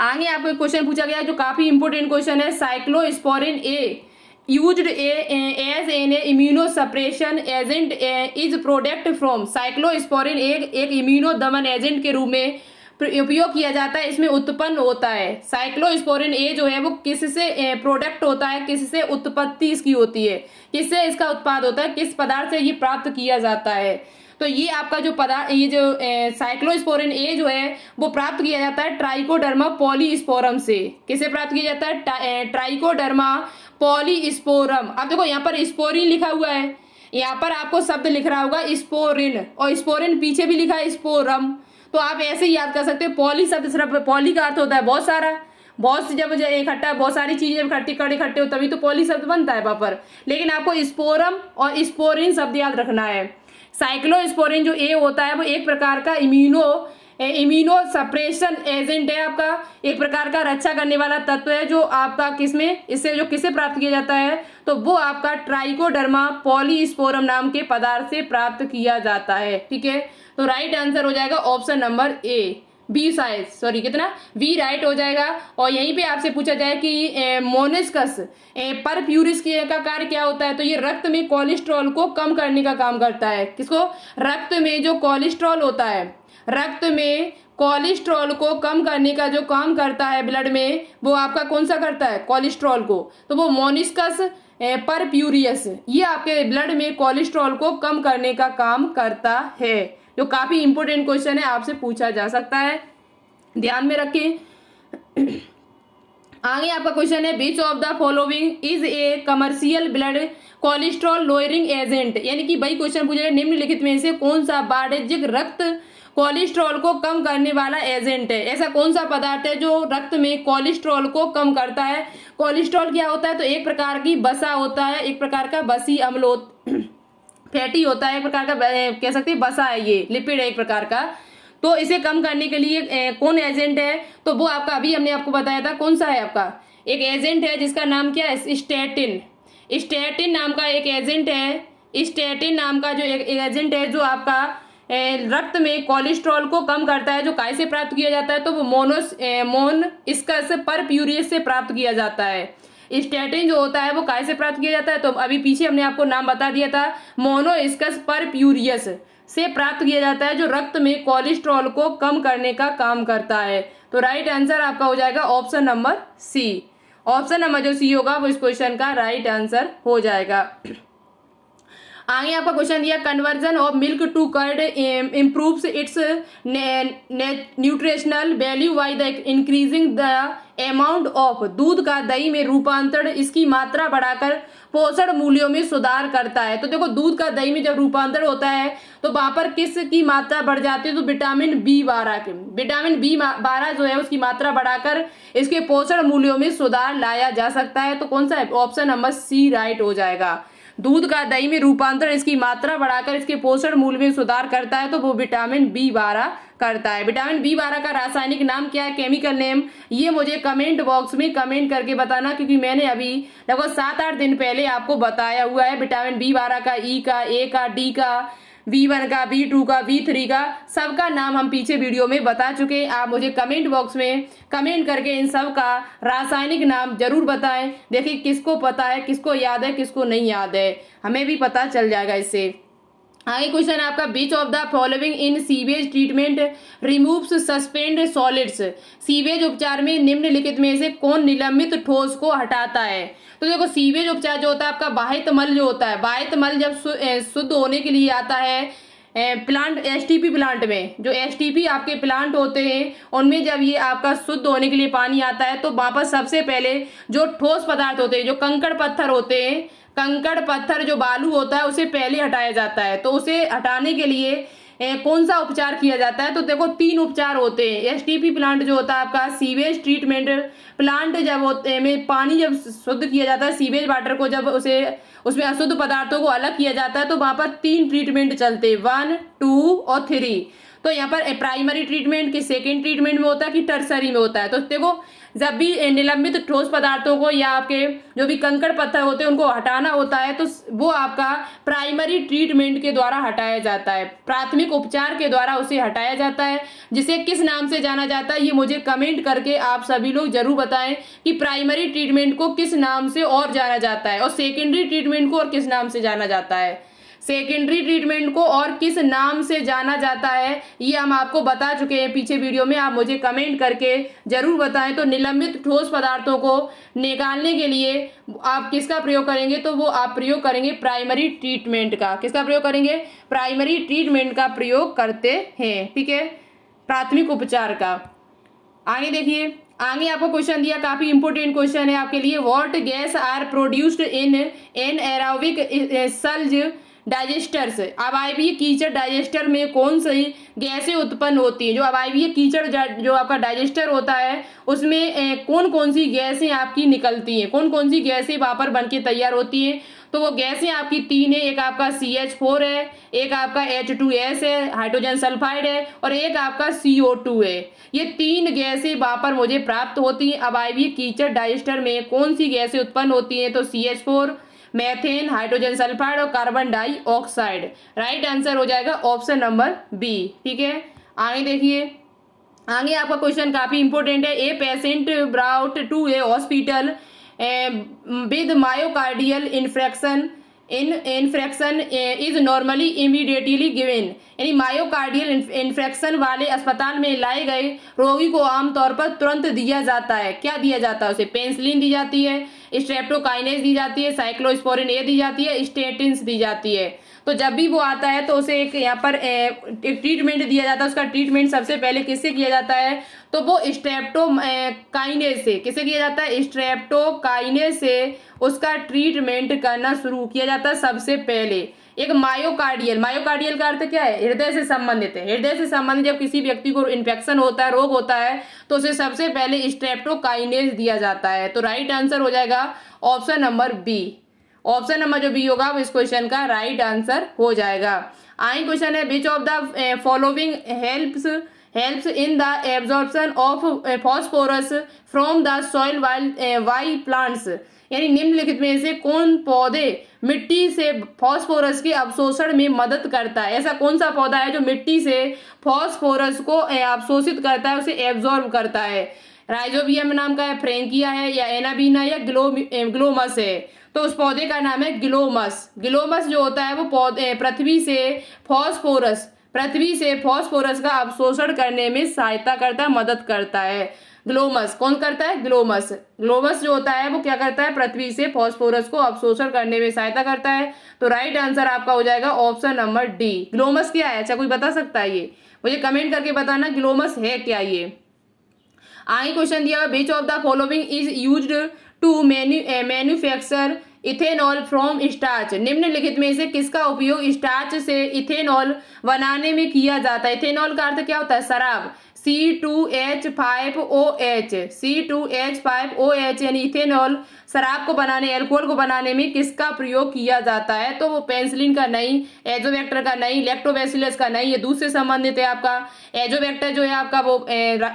आगे आपको क्वेश्चन पूछा गया जो काफी इंपोर्टेंट क्वेश्चन है। Cyclosporin A used as an immunosuppression agent is product from. Cyclosporin एक इम्यूनो दमन एजेंट के रूप में उपयोग किया जाता है, इसमें उत्पन्न होता है। साइक्लोस्पोरिन ए जो है वो किससे प्रोडक्ट होता है, किससे उत्पत्ति इसकी होती है, किससे इसका उत्पाद होता है, किस पदार्थ से ये प्राप्त किया जाता है? तो ये आपका जो पदार्थ, ये जो साइक्लोस्पोरिन ए जो है वो प्राप्त किया जाता है ट्राइकोडर्मा पॉलीस्पोरम से। किसे प्राप्त किया जाता है? Trichoderma polysporum. अब देखो यहाँ पर स्पोरिन लिखा हुआ है, यहाँ पर आपको शब्द लिख रहा होगा स्पोरिन, और स्पोरिन पीछे भी लिखा है स्पोरम, तो आप ऐसे ही याद कर सकते हो। पॉली शब्द सिर्फ, पॉली का अर्थ होता है बहुत सारा, बहुत जब इकट्ठा, बहुत सारी चीजें इकट्ठे हो तभी तो पॉली शब्द बनता है वहां पर, लेकिन आपको स्पोरम और स्पोरिन शब्द याद रखना है। साइक्लोस्पोरिन जो ए होता है वो एक प्रकार का इम्यूनो सप्रेशन एजेंट है, आपका एक प्रकार का रक्षा करने वाला तत्व है, जो आपका किसमें, इससे जो किसे प्राप्त किया जाता है? तो वो आपका ट्राइकोडर्मा पॉलीस्पोरम नाम के पदार्थ से प्राप्त किया जाता है। ठीक है, तो राइट आंसर हो जाएगा ऑप्शन नंबर ए, बी शायद, सॉरी कितना, बी राइट हो जाएगा। और यहीं पे आपसे पूछा जाए कि मोनिस्कस परफ्यूरिस का कार्य क्या होता है? तो ये रक्त में कोलेस्ट्रॉल को कम करने का काम करता है। किसको? रक्त में जो कोलेस्ट्रॉल होता है, रक्त में कोलेस्ट्रॉल को कम करने का जो काम करता है ब्लड में, वो आपका कौन सा करता है? कोलेस्ट्रॉल को। तो वो मोनिस्कस परप्यूरियस, ये आपके ब्लड में कोलेस्ट्रॉल को कम करने का काम करता है, जो काफी इंपॉर्टेंट क्वेश्चन है, आपसे पूछा जा सकता है, ध्यान में रखें। आगे आपका क्वेश्चन है which of the following is a commercial blood cholesterol lowering agent, यानी कि भाई क्वेश्चन पूछेगा निम्नलिखित में से कौन सा वाणिज्यिक रक्त कोलेस्ट्रॉल को कम करने वाला एजेंट है। ऐसा कौन सा पदार्थ है जो रक्त में कोलेस्ट्रॉल को कम करता है। कोलेस्ट्रॉल क्या होता है, तो एक प्रकार की बसा होता है, एक प्रकार का बसी अम्ल फैटी होता है, एक प्रकार का कह सकते हैं बसा है, ये लिपिड है एक प्रकार का। तो इसे कम करने के लिए कौन एजेंट है, तो वो आपका अभी हमने आपको बताया था, कौन सा है आपका एक एजेंट है जिसका नाम क्या है, स्टैटिन। स्टैटिन नाम का एक एजेंट है। स्टैटिन नाम का जो एक एजेंट है जो आपका रक्त में कोलेस्ट्रॉल को कम करता है, जो काय से प्राप्त किया जाता है, तो वो मोनोस्कस परप्यूरियस से प्राप्त किया जाता है। स्टैटिन जो होता है वो काय से प्राप्त किया जाता है, तो अभी पीछे हमने आपको नाम बता दिया था, मोनोस्कस परप्यूरियस से प्राप्त किया जाता है, जो रक्त में कोलेस्ट्रॉल को कम करने का काम करता है। तो राइट आंसर आपका हो जाएगा option number C. Option number जो सी होगा वो इस क्वेश्चन का राइट आंसर हो जाएगा। आगे आपका क्वेश्चन दिया conversion of milk to curd improves its nutritional value by the increasing the amount of, दूध का दही में रूपांतरण इसकी मात्रा बढ़ाकर पोषण मूल्यों में सुधार करता है। तो देखो दूध का दही में जब रूपांतरण होता है तो वहां पर किस की मात्रा बढ़ जाती है, तो विटामिन B12 की, विटामिन B12 जो है उसकी मात्रा बढ़ाकर इसके पोषण मूल्यों में सुधार लाया जा सकता है। तो कौन सा है, ऑप्शन नंबर सी राइट हो जाएगा। दूध का दही में रूपांतरण इसकी मात्रा बढ़ाकर इसके पोषण मूल्य में सुधार करता है, तो वो विटामिन B12 करता है। विटामिन B12 का रासायनिक नाम क्या है, केमिकल नेम, ये मुझे कमेंट बॉक्स में कमेंट करके बताना, क्योंकि मैंने अभी लगभग 7-8 दिन पहले आपको बताया हुआ है विटामिन B12 का, E का, A का, D का, V1 का, V2 का, V3 का, सबका नाम हम पीछे वीडियो में बता चुके हैं। आप मुझे कमेंट बॉक्स में कमेंट करके इन सब का रासायनिक नाम जरूर बताएं। देखिए किसको पता है, किसको याद है, किसको नहीं याद है, हमें भी पता चल जाएगा इससे। आगे क्वेश्चन आपका which of the following in sewage treatment removes suspend solids, sewage उपचार में निम्नलिखित में से कौन निलंबित ठोस को हटाता है। तो देखो सीवेज उपचार जो होता है आपका बाह्य मल जो होता है, बाह्य मल जब शुद्ध होने के लिए आता है प्लांट एसटीपी प्लांट में, जो एसटीपी आपके प्लांट होते हैं उनमें जब ये आपका शुद्ध होने के लिए पानी आता है, तो वहां पर सबसे पहले जो ठोस पदार्थ होते हैं, जो कंकड़ पत्थर होते हैं, कंकड़ पत्थर जो बालू होता है उसे पहले हटाया जाता है। तो उसे हटाने के लिए कौन सा उपचार किया जाता है, तो देखो 3 उपचार होते हैं। एसटीपी प्लांट जो होता है आपका सीवेज ट्रीटमेंट प्लांट, जब होते में पानी जब शुद्ध किया जाता है, सीवेज वाटर को जब उसे उसमें अशुद्ध पदार्थों को अलग किया जाता है, तो वहां पर 3 ट्रीटमेंट चलते हैं, 1, 2 और 3। तो यहाँ पर प्राइमरी ट्रीटमेंट की सेकेंड ट्रीटमेंट में होता है कि टर्सरी में होता है। तो देखो जब भी निलंबित ठोस पदार्थों को या आपके जो भी कंकड़ पत्थर होते हैं उनको हटाना होता है, तो वो आपका प्राइमरी ट्रीटमेंट के द्वारा हटाया जाता है, प्राथमिक उपचार के द्वारा उसे हटाया जाता है, जिसे किस नाम से जाना जाता है ये मुझे कमेंट करके आप सभी लोग जरूर बताएं कि प्राइमरी ट्रीटमेंट को किस नाम से और जाना जाता है और सेकेंडरी ट्रीटमेंट को और किस नाम से जाना जाता है। सेकेंडरी ट्रीटमेंट को और किस नाम से जाना जाता है ये हम आपको बता चुके हैं पीछे वीडियो में, आप मुझे कमेंट करके जरूर बताएं। तो निलंबित ठोस पदार्थों को निकालने के लिए आप किसका प्रयोग करेंगे, तो वो आप प्रयोग करेंगे प्राइमरी ट्रीटमेंट का। किसका प्रयोग करेंगे, प्राइमरी ट्रीटमेंट का प्रयोग करते हैं, ठीक है, प्राथमिक उपचार का। आगे देखिए, आगे आपको क्वेश्चन दिया, काफी इंपोर्टेंट क्वेश्चन है आपके लिए। What gas are produced in anaerobic cells digesters, अवायवीय कीचड़ डाइजेस्टर में कौन सी गैसें उत्पन्न होती हैं। जो अवायवीय कीचड़ जो आपका डाइजेस्टर होता है उसमें कौन कौन सी गैसें आपकी निकलती हैं, कौन कौन सी गैसें वहां पर बनके तैयार होती हैं। तो वो गैसें आपकी 3 है, एक आपका CH4 है, एक आपका H2S है, हाइड्रोजन सल्फाइड है, और एक आपका CO2 है। ये 3 गैसें वहां पर मुझे प्राप्त होती हैं। अवायवीय कीचड़ डाइजेस्टर में कौन सी गैसें उत्पन्न होती हैं, तो CH4, मेथेन, हाइड्रोजन सल्फाइड और कार्बन डाइऑक्साइड। राइट आंसर हो जाएगा ऑप्शन नंबर बी, ठीक है। आगे देखिए, आगे आपका क्वेश्चन काफी इंपोर्टेंट है। A patient brought to a hospital with myocardial infection is normally immediately given, यानी मायोकार्डियल इन्फेक्शन वाले अस्पताल में लाए गए रोगी को आमतौर पर तुरंत दिया जाता है, क्या दिया जाता है उसे, पेनिसिलिन दी जाती है, स्ट्रेप्टोकाइनेज दी जाती है, साइक्लोस्पोरिन ए दी जाती है, स्टेटिन्स दी जाती है। तो जब भी वो आता है तो उसे एक यहाँ पर एक ट्रीटमेंट दिया जाता है। उसका ट्रीटमेंट सबसे पहले किससे किया जाता है, तो वो स्ट्रेप्टोकाइनेज से। किससे किया जाता है, स्ट्रेप्टोकाइनेज से उसका ट्रीटमेंट करना शुरू किया जाता है सबसे पहले। एक मायोकार्डियल का अर्थ क्या है, हृदय से संबंधित है। हृदय से संबंधित जब किसी व्यक्ति को इन्फेक्शन होता है, रोग होता है, तो उसे सबसे पहले स्ट्रेप्टोकाइनेज दिया जाता है। तो राइट आंसर हो जाएगा option number B. Option number जो बी होगा वो इस क्वेश्चन का राइट आंसर हो जाएगा। आई क्वेश्चन है, which of the following helps in the absorption of phosphorus from the soil by plants. यानी निम्नलिखित में से कौन पौधे मिट्टी से फास्फोरस के अवशोषण में मदद करता है। ऐसा कौन सा पौधा है जो मिट्टी से फास्फोरस को अवशोषित करता है, उसे एब्जॉर्ब करता है। राइजोबियम नाम का है, फ्रेंकिया है, या एनाबीना, या ग्लोमस है। तो उस पौधे का नाम है ग्लोमस। ग्लोमस जो होता है वो पौधे पृथ्वी से फास्फोरस का अवशोषण करने में सहायता करता है, मदद करता है। ग्लोमस कौन करता है, ग्लोमस जो होता है वो क्या करता है, पृथ्वी से फास्फोरस को अवशोषण करने में सहायता करता है। तो राइट आंसर आपका हो जाएगा ऑप्शन नंबर डी। ग्लोमस क्या है, अच्छा कोई बता सकता है, ये मुझे कमेंट करके बताना ग्लोमस है क्या ये। आगे क्वेश्चन दिया हुआ, which of the following is used to manufacture ethanol from starch. निम्नलिखित में से किसका उपयोग स्टार्च से इथेनॉल बनाने में किया जाता है। इथेनॉल का अर्थ क्या होता है, शराब। C2H5OH यानी इथेनॉल शराब को बनाने, एल्कोहल को बनाने में किसका प्रयोग किया जाता है, तो वो पेनिसिलिन का नहीं, एजोबैक्टर का नहीं, लैक्टोबैसिलस का नहीं, ये दूध से संबंधित है आपका। एजोबैक्टर जो है आपका वो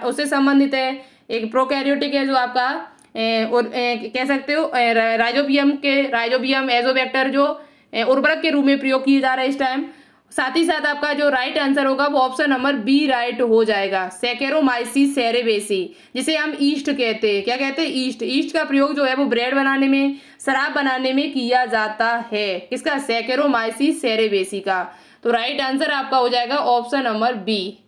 उससे संबंधित है, एक प्रोकैरियोटिक है जो आपका और कह सकते हो राइजोबियम एजोबैक्टर जो उर्वरक के रूप में प्रयोग किए जा रहे हैं इस टाइम। साथ ही साथ आपका जो राइट आंसर होगा वो ऑप्शन नंबर बी राइट हो जाएगा, सैकेरोमाइसिस सेरेबेसी, जिसे हम ईस्ट कहते हैं। क्या कहते हैं, ईस्ट का प्रयोग जो है वो ब्रेड बनाने में, शराब बनाने में किया जाता है। किसका, सैकेरोमाइसिस सेरेबेसी का। तो राइट आंसर आपका हो जाएगा option number B.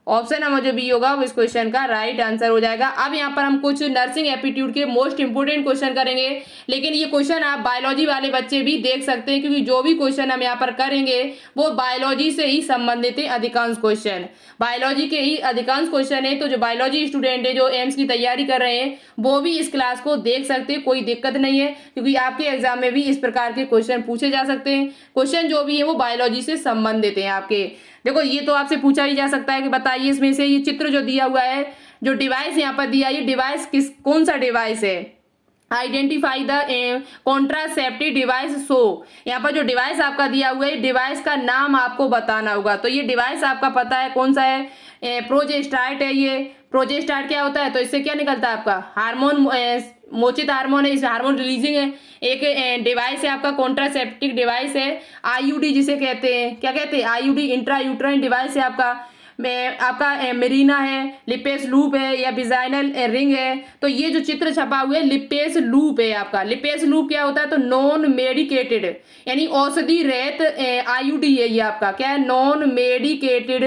Option number जो बी होगा वो इस क्वेश्चन का राइट आंसर हो जाएगा। अब यहाँ पर हम कुछ नर्सिंग एप्टीट्यूड के मोस्ट इंपोर्टेंट क्वेश्चन करेंगे, लेकिन ये क्वेश्चन आप बायोलॉजी वाले बच्चे भी देख सकते हैं, क्योंकि जो भी क्वेश्चन हम यहाँ पर करेंगे वो बायोलॉजी से ही संबंधित है। अधिकांश क्वेश्चन बायोलॉजी के ही अधिकांश क्वेश्चन है। तो जो बायोलॉजी स्टूडेंट है, जो एम्स की तैयारी कर रहे हैं, वो भी इस क्लास को देख सकते हैं, कोई दिक्कत नहीं है, क्योंकि आपके एग्जाम में भी इस प्रकार के क्वेश्चन पूछे जा सकते हैं। क्वेश्चन जो भी है वो बायोलॉजी से संबंधित है आपके। देखो ये तो आपसे पूछा ही जा सकता है कि बताइए इसमें से ये चित्र जो दिया हुआ है, जो डिवाइस यहाँ पर दिया, ये डिवाइस कौन सा डिवाइस है। Identify the contraceptive device. So यहाँ पर जो डिवाइस आपका दिया हुआ है, डिवाइस का नाम आपको बताना होगा। तो ये डिवाइस आपका पता है कौन सा है, प्रोजेस्टार्ट है। ये प्रोजेस्टार्ट क्या होता है, तो इससे क्या निकलता है आपका हार्मोन, मोचित हार्मोन है, इस हार्मोन रिलीजिंग है। एक डिवाइस है आपका कॉन्ट्रासेप्टिव डिवाइस है, आईयूडी जिसे कहते हैं। क्या कहते हैं, आईयूडी इंट्रा यूट्राइन डिवाइस है आपका मेरीना है, लिपेस लूप है, या विजाइनल रिंग है। तो ये जो चित्र छपा हुआ है लिपेस लूप है आपका। लिपेस लूप क्या होता है, तो नॉन मेडिकेटेड यानी औषधि रहित आईयूडी है ये आपका। क्या है, नॉन मेडिकेटेड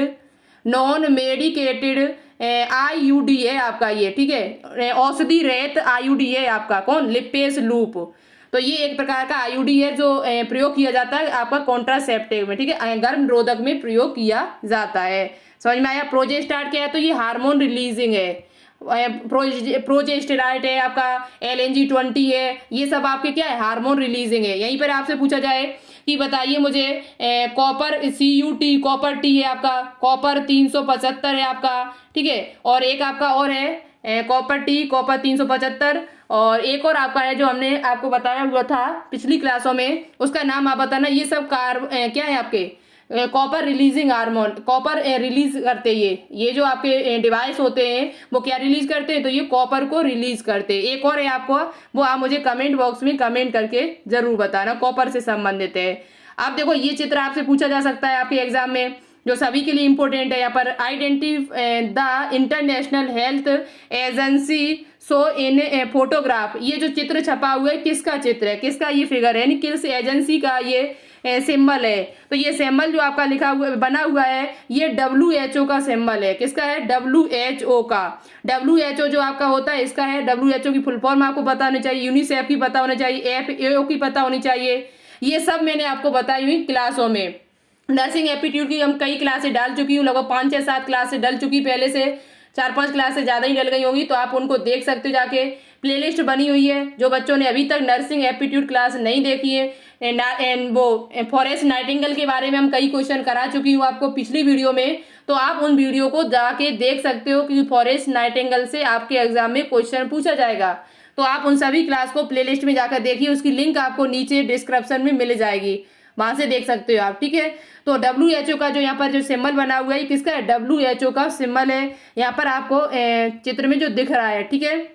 आईयूडी है आपका ये, ठीक है। औषधि रहित आईयूडी है आपका, कौन, लिपेस लूप। तो ये एक प्रकार का आईयूडी है जो प्रयोग किया जाता है आपका कॉन्ट्रासेप्टिव में, ठीक है, गर्भ रोधक में प्रयोग किया जाता है। समझ में आया। प्रोजेस्टार्ट क्या है, तो ये हार्मोन रिलीजिंग है। प्रोजेस्टेराइड है आपका, LNG-20 है, ये सब आपके क्या है, हार्मोन रिलीजिंग है। यहीं पर आपसे पूछा जाए कि बताइए मुझे कॉपर CuT, कॉपर टी है आपका, कॉपर 375 है आपका, ठीक है। और एक आपका और है कॉपर टी, कॉपर 375, और एक और आपका है जो हमने आपको बताया हुआ था पिछली क्लासों में, उसका नाम आप बताना। ये सब क्या है आपके copper releasing hormone, copper release करते ये जो आपके डिवाइस होते हैं वो क्या रिलीज करते हैं, तो ये कॉपर को रिलीज करते हैं। एक और है आपको, वो आप मुझे कमेंट बॉक्स में कमेंट करके जरूर बताना, कॉपर से संबंधित है। अब देखो ये चित्र आपसे पूछा जा सकता है आपके एग्जाम में, जो सभी के लिए इंपॉर्टेंट है। यहाँ पर identify the international health agency so in photograph. ये जो चित्र छपा हुआ है किसका चित्र है, किसका ये फिगर है, यानी किस एजेंसी का ये सिंबल है। तो ये सिंबल जो आपका लिखा हुआ बना हुआ है ये WHO का सिंबल है। किसका है? WHO का। WHO जो आपका होता है इसका है, WHO की फुल फॉर्म आपको पता होनी चाहिए, यूनिसेफ की पता होनी चाहिए, FAO की पता होनी चाहिए। ये सब मैंने आपको बताई हुई क्लासों में। नर्सिंग एप्टीट्यूड की हम कई क्लासें डाल चुकी हूँ, लगभग 5 से 7 क्लासें डल चुकी, पहले से 4-5 क्लासें ज़्यादा ही डल गई होंगी, तो आप उनको देख सकते हो जाके। प्लेलिस्ट बनी हुई है। जो बच्चों ने अभी तक नर्सिंग एप्टीट्यूड क्लास नहीं देखी है, वो फॉरेस्ट नाइटिंगेल के बारे में हम कई क्वेश्चन करा चुकी हूँ आपको पिछली वीडियो में, तो आप उन वीडियो को जाके देख सकते हो कि फॉरेस्ट नाइटिंगेल से आपके एग्जाम में क्वेश्चन पूछा जाएगा। तो आप उन सभी क्लास को प्लेलिस्ट में जाकर देखिए, उसकी लिंक आपको नीचे डिस्क्रिप्शन में मिल जाएगी, वहां से देख सकते हो आप। ठीक है, तो WHO का जो यहाँ पर जो सिंबल बना हुआ है ये किसका है? WHO का सिंबल है। यहाँ पर आपको चित्र में जो दिख रहा है। ठीक है,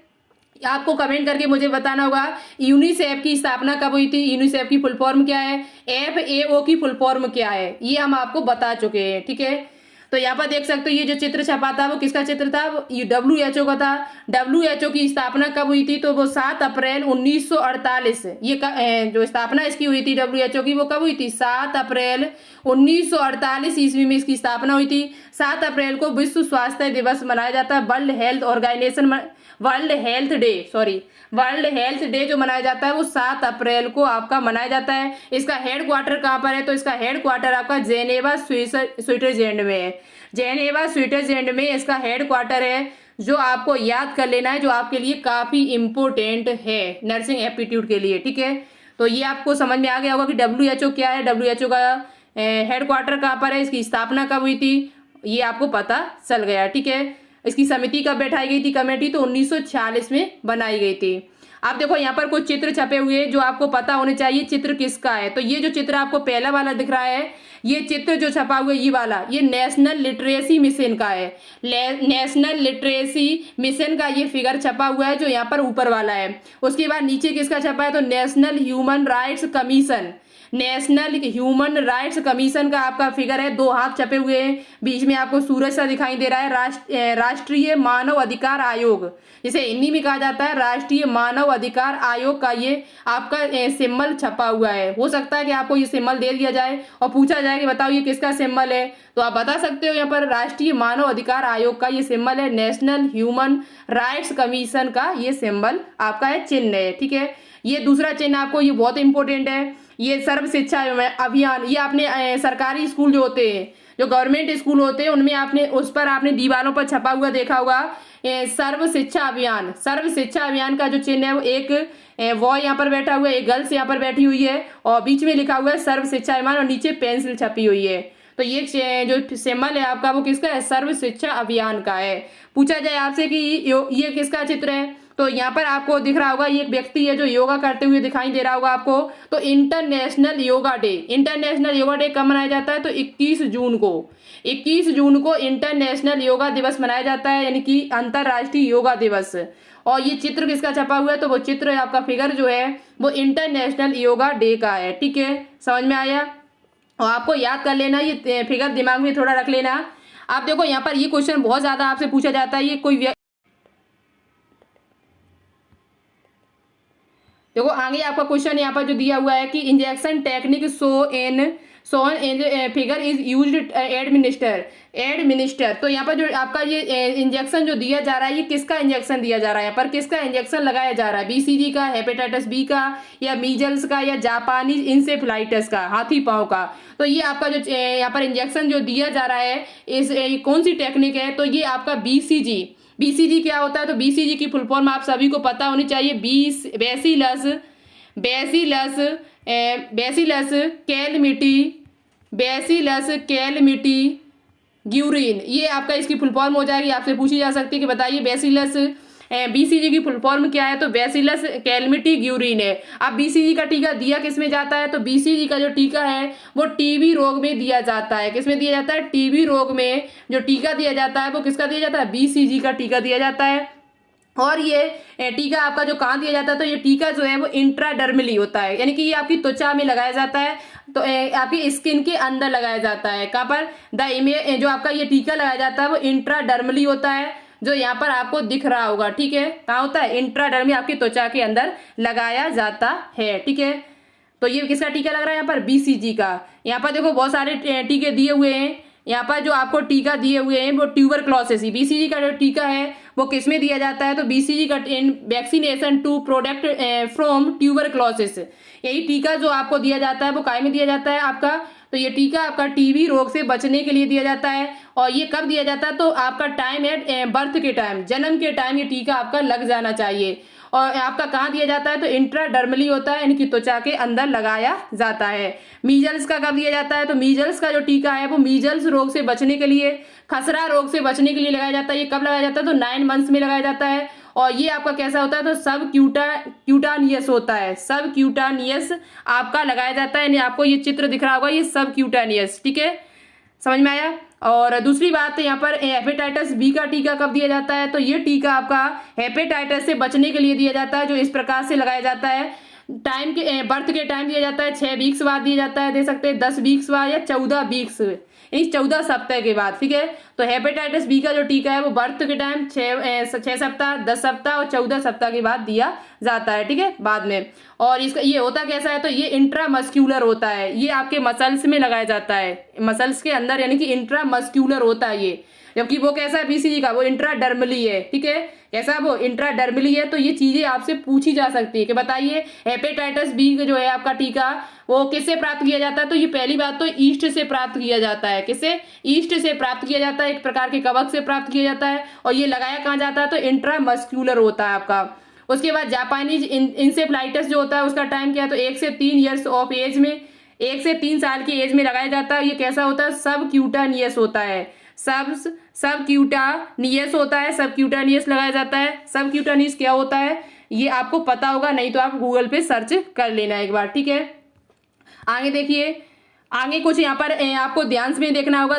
आपको कमेंट करके मुझे बताना होगा यूनिसेफ की स्थापना कब हुई थी, यूनिसेफ की फुल फॉर्म क्या है, FAO की फुल फॉर्म क्या है, ये हम आपको बता चुके हैं। ठीक है, तो यहाँ पर देख सकते हो ये जो चित्र छपा था वो किसका चित्र था? वो WHO का था। WHO की स्थापना कब हुई थी? तो वो 7 अप्रैल 1948। ये जो स्थापना इसकी हुई थी WHO की वो कब हुई थी? 7 अप्रैल 1948 ईस्वी में इसकी स्थापना हुई थी। 7 अप्रैल को विश्व स्वास्थ्य दिवस मनाया जाता है, वर्ल्ड हेल्थ डे जो मनाया जाता है वो 7 अप्रैल को आपका मनाया जाता है। इसका हेड क्वार्टर कहाँ पर है? तो इसका हेड क्वार्टर आपका जेनेवा स्विट्जरलैंड में है। जेनेवा स्विट्जरलैंड में इसका हेड क्वार्टर है, जो आपको याद कर लेना है, जो आपके लिए काफी इंपोर्टेंट है नर्सिंग एप्टीट्यूड के लिए। ठीक है, तो ये आपको समझ में आ गया होगा कि WHO क्या है, WHO का हेड क्वार्टर कहाँ पर है, इसकी स्थापना कब हुई थी, ये आपको पता चल गया। ठीक है, इसकी समिति कब बैठाई गई थी, कमेटी? तो 1946 में बनाई गई थी। आप देखो यहाँ पर कुछ चित्र छपे हुए जो आपको पता होने चाहिए चित्र किसका है। तो ये जो चित्र आपको पहला वाला दिख रहा है, ये चित्र जो छपा हुआ है ये वाला, ये नेशनल लिटरेसी मिशन का है। नेशनल लिटरेसी मिशन का ये फिगर छपा हुआ है जो यहाँ पर ऊपर वाला है। उसके बाद नीचे किसका छपा है? तो national human rights commission, national human rights commission का आपका फिगर है। 2 हाथ छपे हुए हैं, बीच में आपको सूरज सा दिखाई दे रहा है। राष्ट्रीय मानव अधिकार आयोग, जिसे हिंदी में कहा जाता है राष्ट्रीय मानव अधिकार आयोग का ये आपका सिंबल छपा हुआ है। हो सकता है कि आपको ये सिंबल दे दिया जाए और पूछा जाए कि बताओ ये किसका सिंबल है, तो आप बता सकते हो यहाँ पर राष्ट्रीय मानव अधिकार आयोग का ये सिंबल है, नेशनल ह्यूमन राइट्स कमीशन का ये सिंबल आपका है, चिन्ह है। ठीक है, ये दूसरा चिन्ह आपको ये बहुत इंपॉर्टेंट है, ये सर्व शिक्षा अभियान। ये आपने सरकारी स्कूल जो होते हैं, जो गवर्नमेंट स्कूल होते हैं, उनमें आपने उस पर आपने दीवारों पर छपा हुआ देखा होगा सर्व शिक्षा अभियान। सर्व शिक्षा अभियान का जो चिन्ह है वो एक बॉय यहाँ पर बैठा हुआ है, एक गर्ल्स यहाँ पर बैठी हुई है और बीच में लिखा हुआ है सर्व शिक्षा अभियान और नीचे पेंसिल छपी हुई है। तो ये जो सिंबल है आपका वो किसका है? सर्व शिक्षा अभियान का है। पूछा जाए आपसे कि ये किसका चित्र है, तो यहाँ पर आपको दिख रहा होगा ये एक व्यक्ति है जो योगा करते हुए दिखाई दे रहा होगा आपको। तो international yoga day, international yoga day कब मनाया जाता है? तो 21 जून को, 21 जून को इंटरनेशनल योगा दिवस मनाया जाता है, यानी कि अंतरराष्ट्रीय योगा दिवस। और ये चित्र किसका छपा हुआ है? तो वो चित्र आपका फिगर जो है वो इंटरनेशनल योगा डे का है। ठीक है, समझ में आया? और आपको याद कर लेना, ये फिगर दिमाग में थोड़ा रख लेना। आप देखो यहाँ पर ये क्वेश्चन बहुत ज्यादा आपसे पूछा जाता है। ये कोई देखो आगे आपका क्वेश्चन यहाँ पर जो दिया हुआ है कि injection technique shown in figure is used administer. तो यहाँ पर जो आपका ये इंजेक्शन जो दिया जा रहा है ये किसका इंजेक्शन दिया जा रहा है? यहाँ पर किसका इंजेक्शन लगाया जा रहा है? BCG का, हेपेटाइटिस B का, या मीजल्स का, या जापानीज इंसेफ्लाइटिस का, हाथी पांव का। तो ये आपका जो यहाँ पर इंजेक्शन जो दिया जा रहा है इस कौन सी टेक्निक है? तो ये आपका BCG। BCG क्या होता है? तो BCG की फुल फॉर्म आप सभी को पता होनी चाहिए, बैसिलस कैलमिटी ग्यूरिन। ये आपका इसकी फुल फॉर्म हो जाएगी, आपसे पूछी जा सकती है कि बताइए BCG की फुल फॉर्म क्या है? तो बैसिलस कैलमिटी ग्यूरिन है। अब BCG का टीका दिया किस में जाता है? तो BCG का जो टीका है वो TB रोग में दिया जाता है। किस में दिया जाता है? TB रोग में जो टीका दिया जाता है वो किसका दिया जाता है? BCG का टीका दिया जाता है। और ये टीका आपका जो कहाँ दिया जाता है? तो ये टीका जो है वो इंट्राडर्मली होता है, यानी कि ये आपकी त्वचा में लगाया जाता है, तो आपकी स्किन के अंदर लगाया जाता है। कहाँ पर? जो आपका ये टीका लगाया जाता है वो इंट्राडर्मली होता है, जो यहाँ पर आपको दिख रहा होगा। ठीक है, कहाँ होता है? इंट्राडर्मी, आपकी त्वचा के अंदर लगाया जाता है। ठीक है, तो ये किसका टीका लग रहा है यहाँ पर, बीसीजी का। यहाँ पर देखो बहुत सारे टीके दिए हुए हैं। यहाँ पर जो आपको टीका दिए हुए हैं वो ट्यूबरक्लोसिस, बीसीजी का जो टीका है वो किस में दिया जाता है, तो बीसीजी का vaccination to protect from tuberculosis, यही टीका जो आपको दिया जाता है वो काय में दिया जाता है आपका, तो ये टीका आपका टीबी रोग से बचने के लिए दिया जाता है। और ये कब दिया जाता है, तो आपका टाइम है बर्थ के टाइम, जन्म के टाइम ये टीका आपका लग जाना चाहिए। और आपका कहाँ दिया जाता है, तो इंट्राडर्मली होता है, इनकी त्वचा के अंदर लगाया जाता है। मीजल्स का कब दिया जाता है, तो मीजल्स का जो टीका है वो मीजल्स रोग से बचने के लिए, खसरा रोग से बचने के लिए लगाया जाता है। ये कब लगाया जाता है, तो 9 मंथ्स में लगाया जाता है। और ये आपका कैसा होता है, तो सब क्यूटानियस होता है, सब क्यूटानियस आपका लगाया जाता है। आपको ये चित्र दिख रहा होगा, ये सब क्यूटानियस, ठीक है, समझ में आया। और दूसरी बात यहाँ पर हेपेटाइटिस बी का टीका कब दिया जाता है, तो ये टीका आपका हेपेटाइटिस से बचने के लिए दिया जाता है, जो इस प्रकार से लगाया जाता है। टाइम के बर्थ के टाइम दिया जाता है, 6 वीक्स बाद दिया जाता है, दे सकते हैं 10 वीक्स बाद या 14 वीक्स, यानी 14 सप्ताह के बाद, ठीक है। तो हेपेटाइटिस बी का जो टीका है वो बर्थ के टाइम 6 सप्ताह, 10 सप्ताह और 14 सप्ताह के बाद दिया जाता है, ठीक है, बाद में। और इसका ये होता कैसा है, तो ये इंट्रामस्क्यूलर होता है, ये आपके मसल्स में लगाया जाता है, मसल्स के अंदर, यानी कि इंट्रामस्क्यूलर होता है ये। जबकि वो कैसा है बीसीजी का, वो इंट्राडर्मली है, ठीक है, कैसा वो इंट्राडर्मली है। तो ये चीजें आपसे पूछी जा सकती है कि बताइए हेपेटाइटिस बी जो है आपका टीका वो किससे प्राप्त किया जाता है, तो ये पहली बात तो ईस्ट से प्राप्त किया जाता है। किससे, ईस्ट से प्राप्त किया जाता है, एक प्रकार के कवक से प्राप्त किया जाता है। और ये लगाया कहाँ जाता है, तो इंट्रामस्क्यूलर होता है आपका। उसके बाद जापानीज इंसेफ्लाइटिस जो होता है उसका टाइम क्या है, तो 1 से 3 ईयर्स ऑफ एज में, 1 से 3 साल की एज में लगाया जाता है। ये कैसा होता है, सब क्यूटानियस होता है, सब क्यूटानियस होता है, सब क्यूटानियस लगाया जाता है। सब क्यूटानियस क्या होता है ये आपको पता होगा, नहीं तो आप गूगल पे सर्च कर लेना एक बार, ठीक है। आगे देखिए, आगे कुछ यहाँ पर आपको ध्यान से देखना होगा,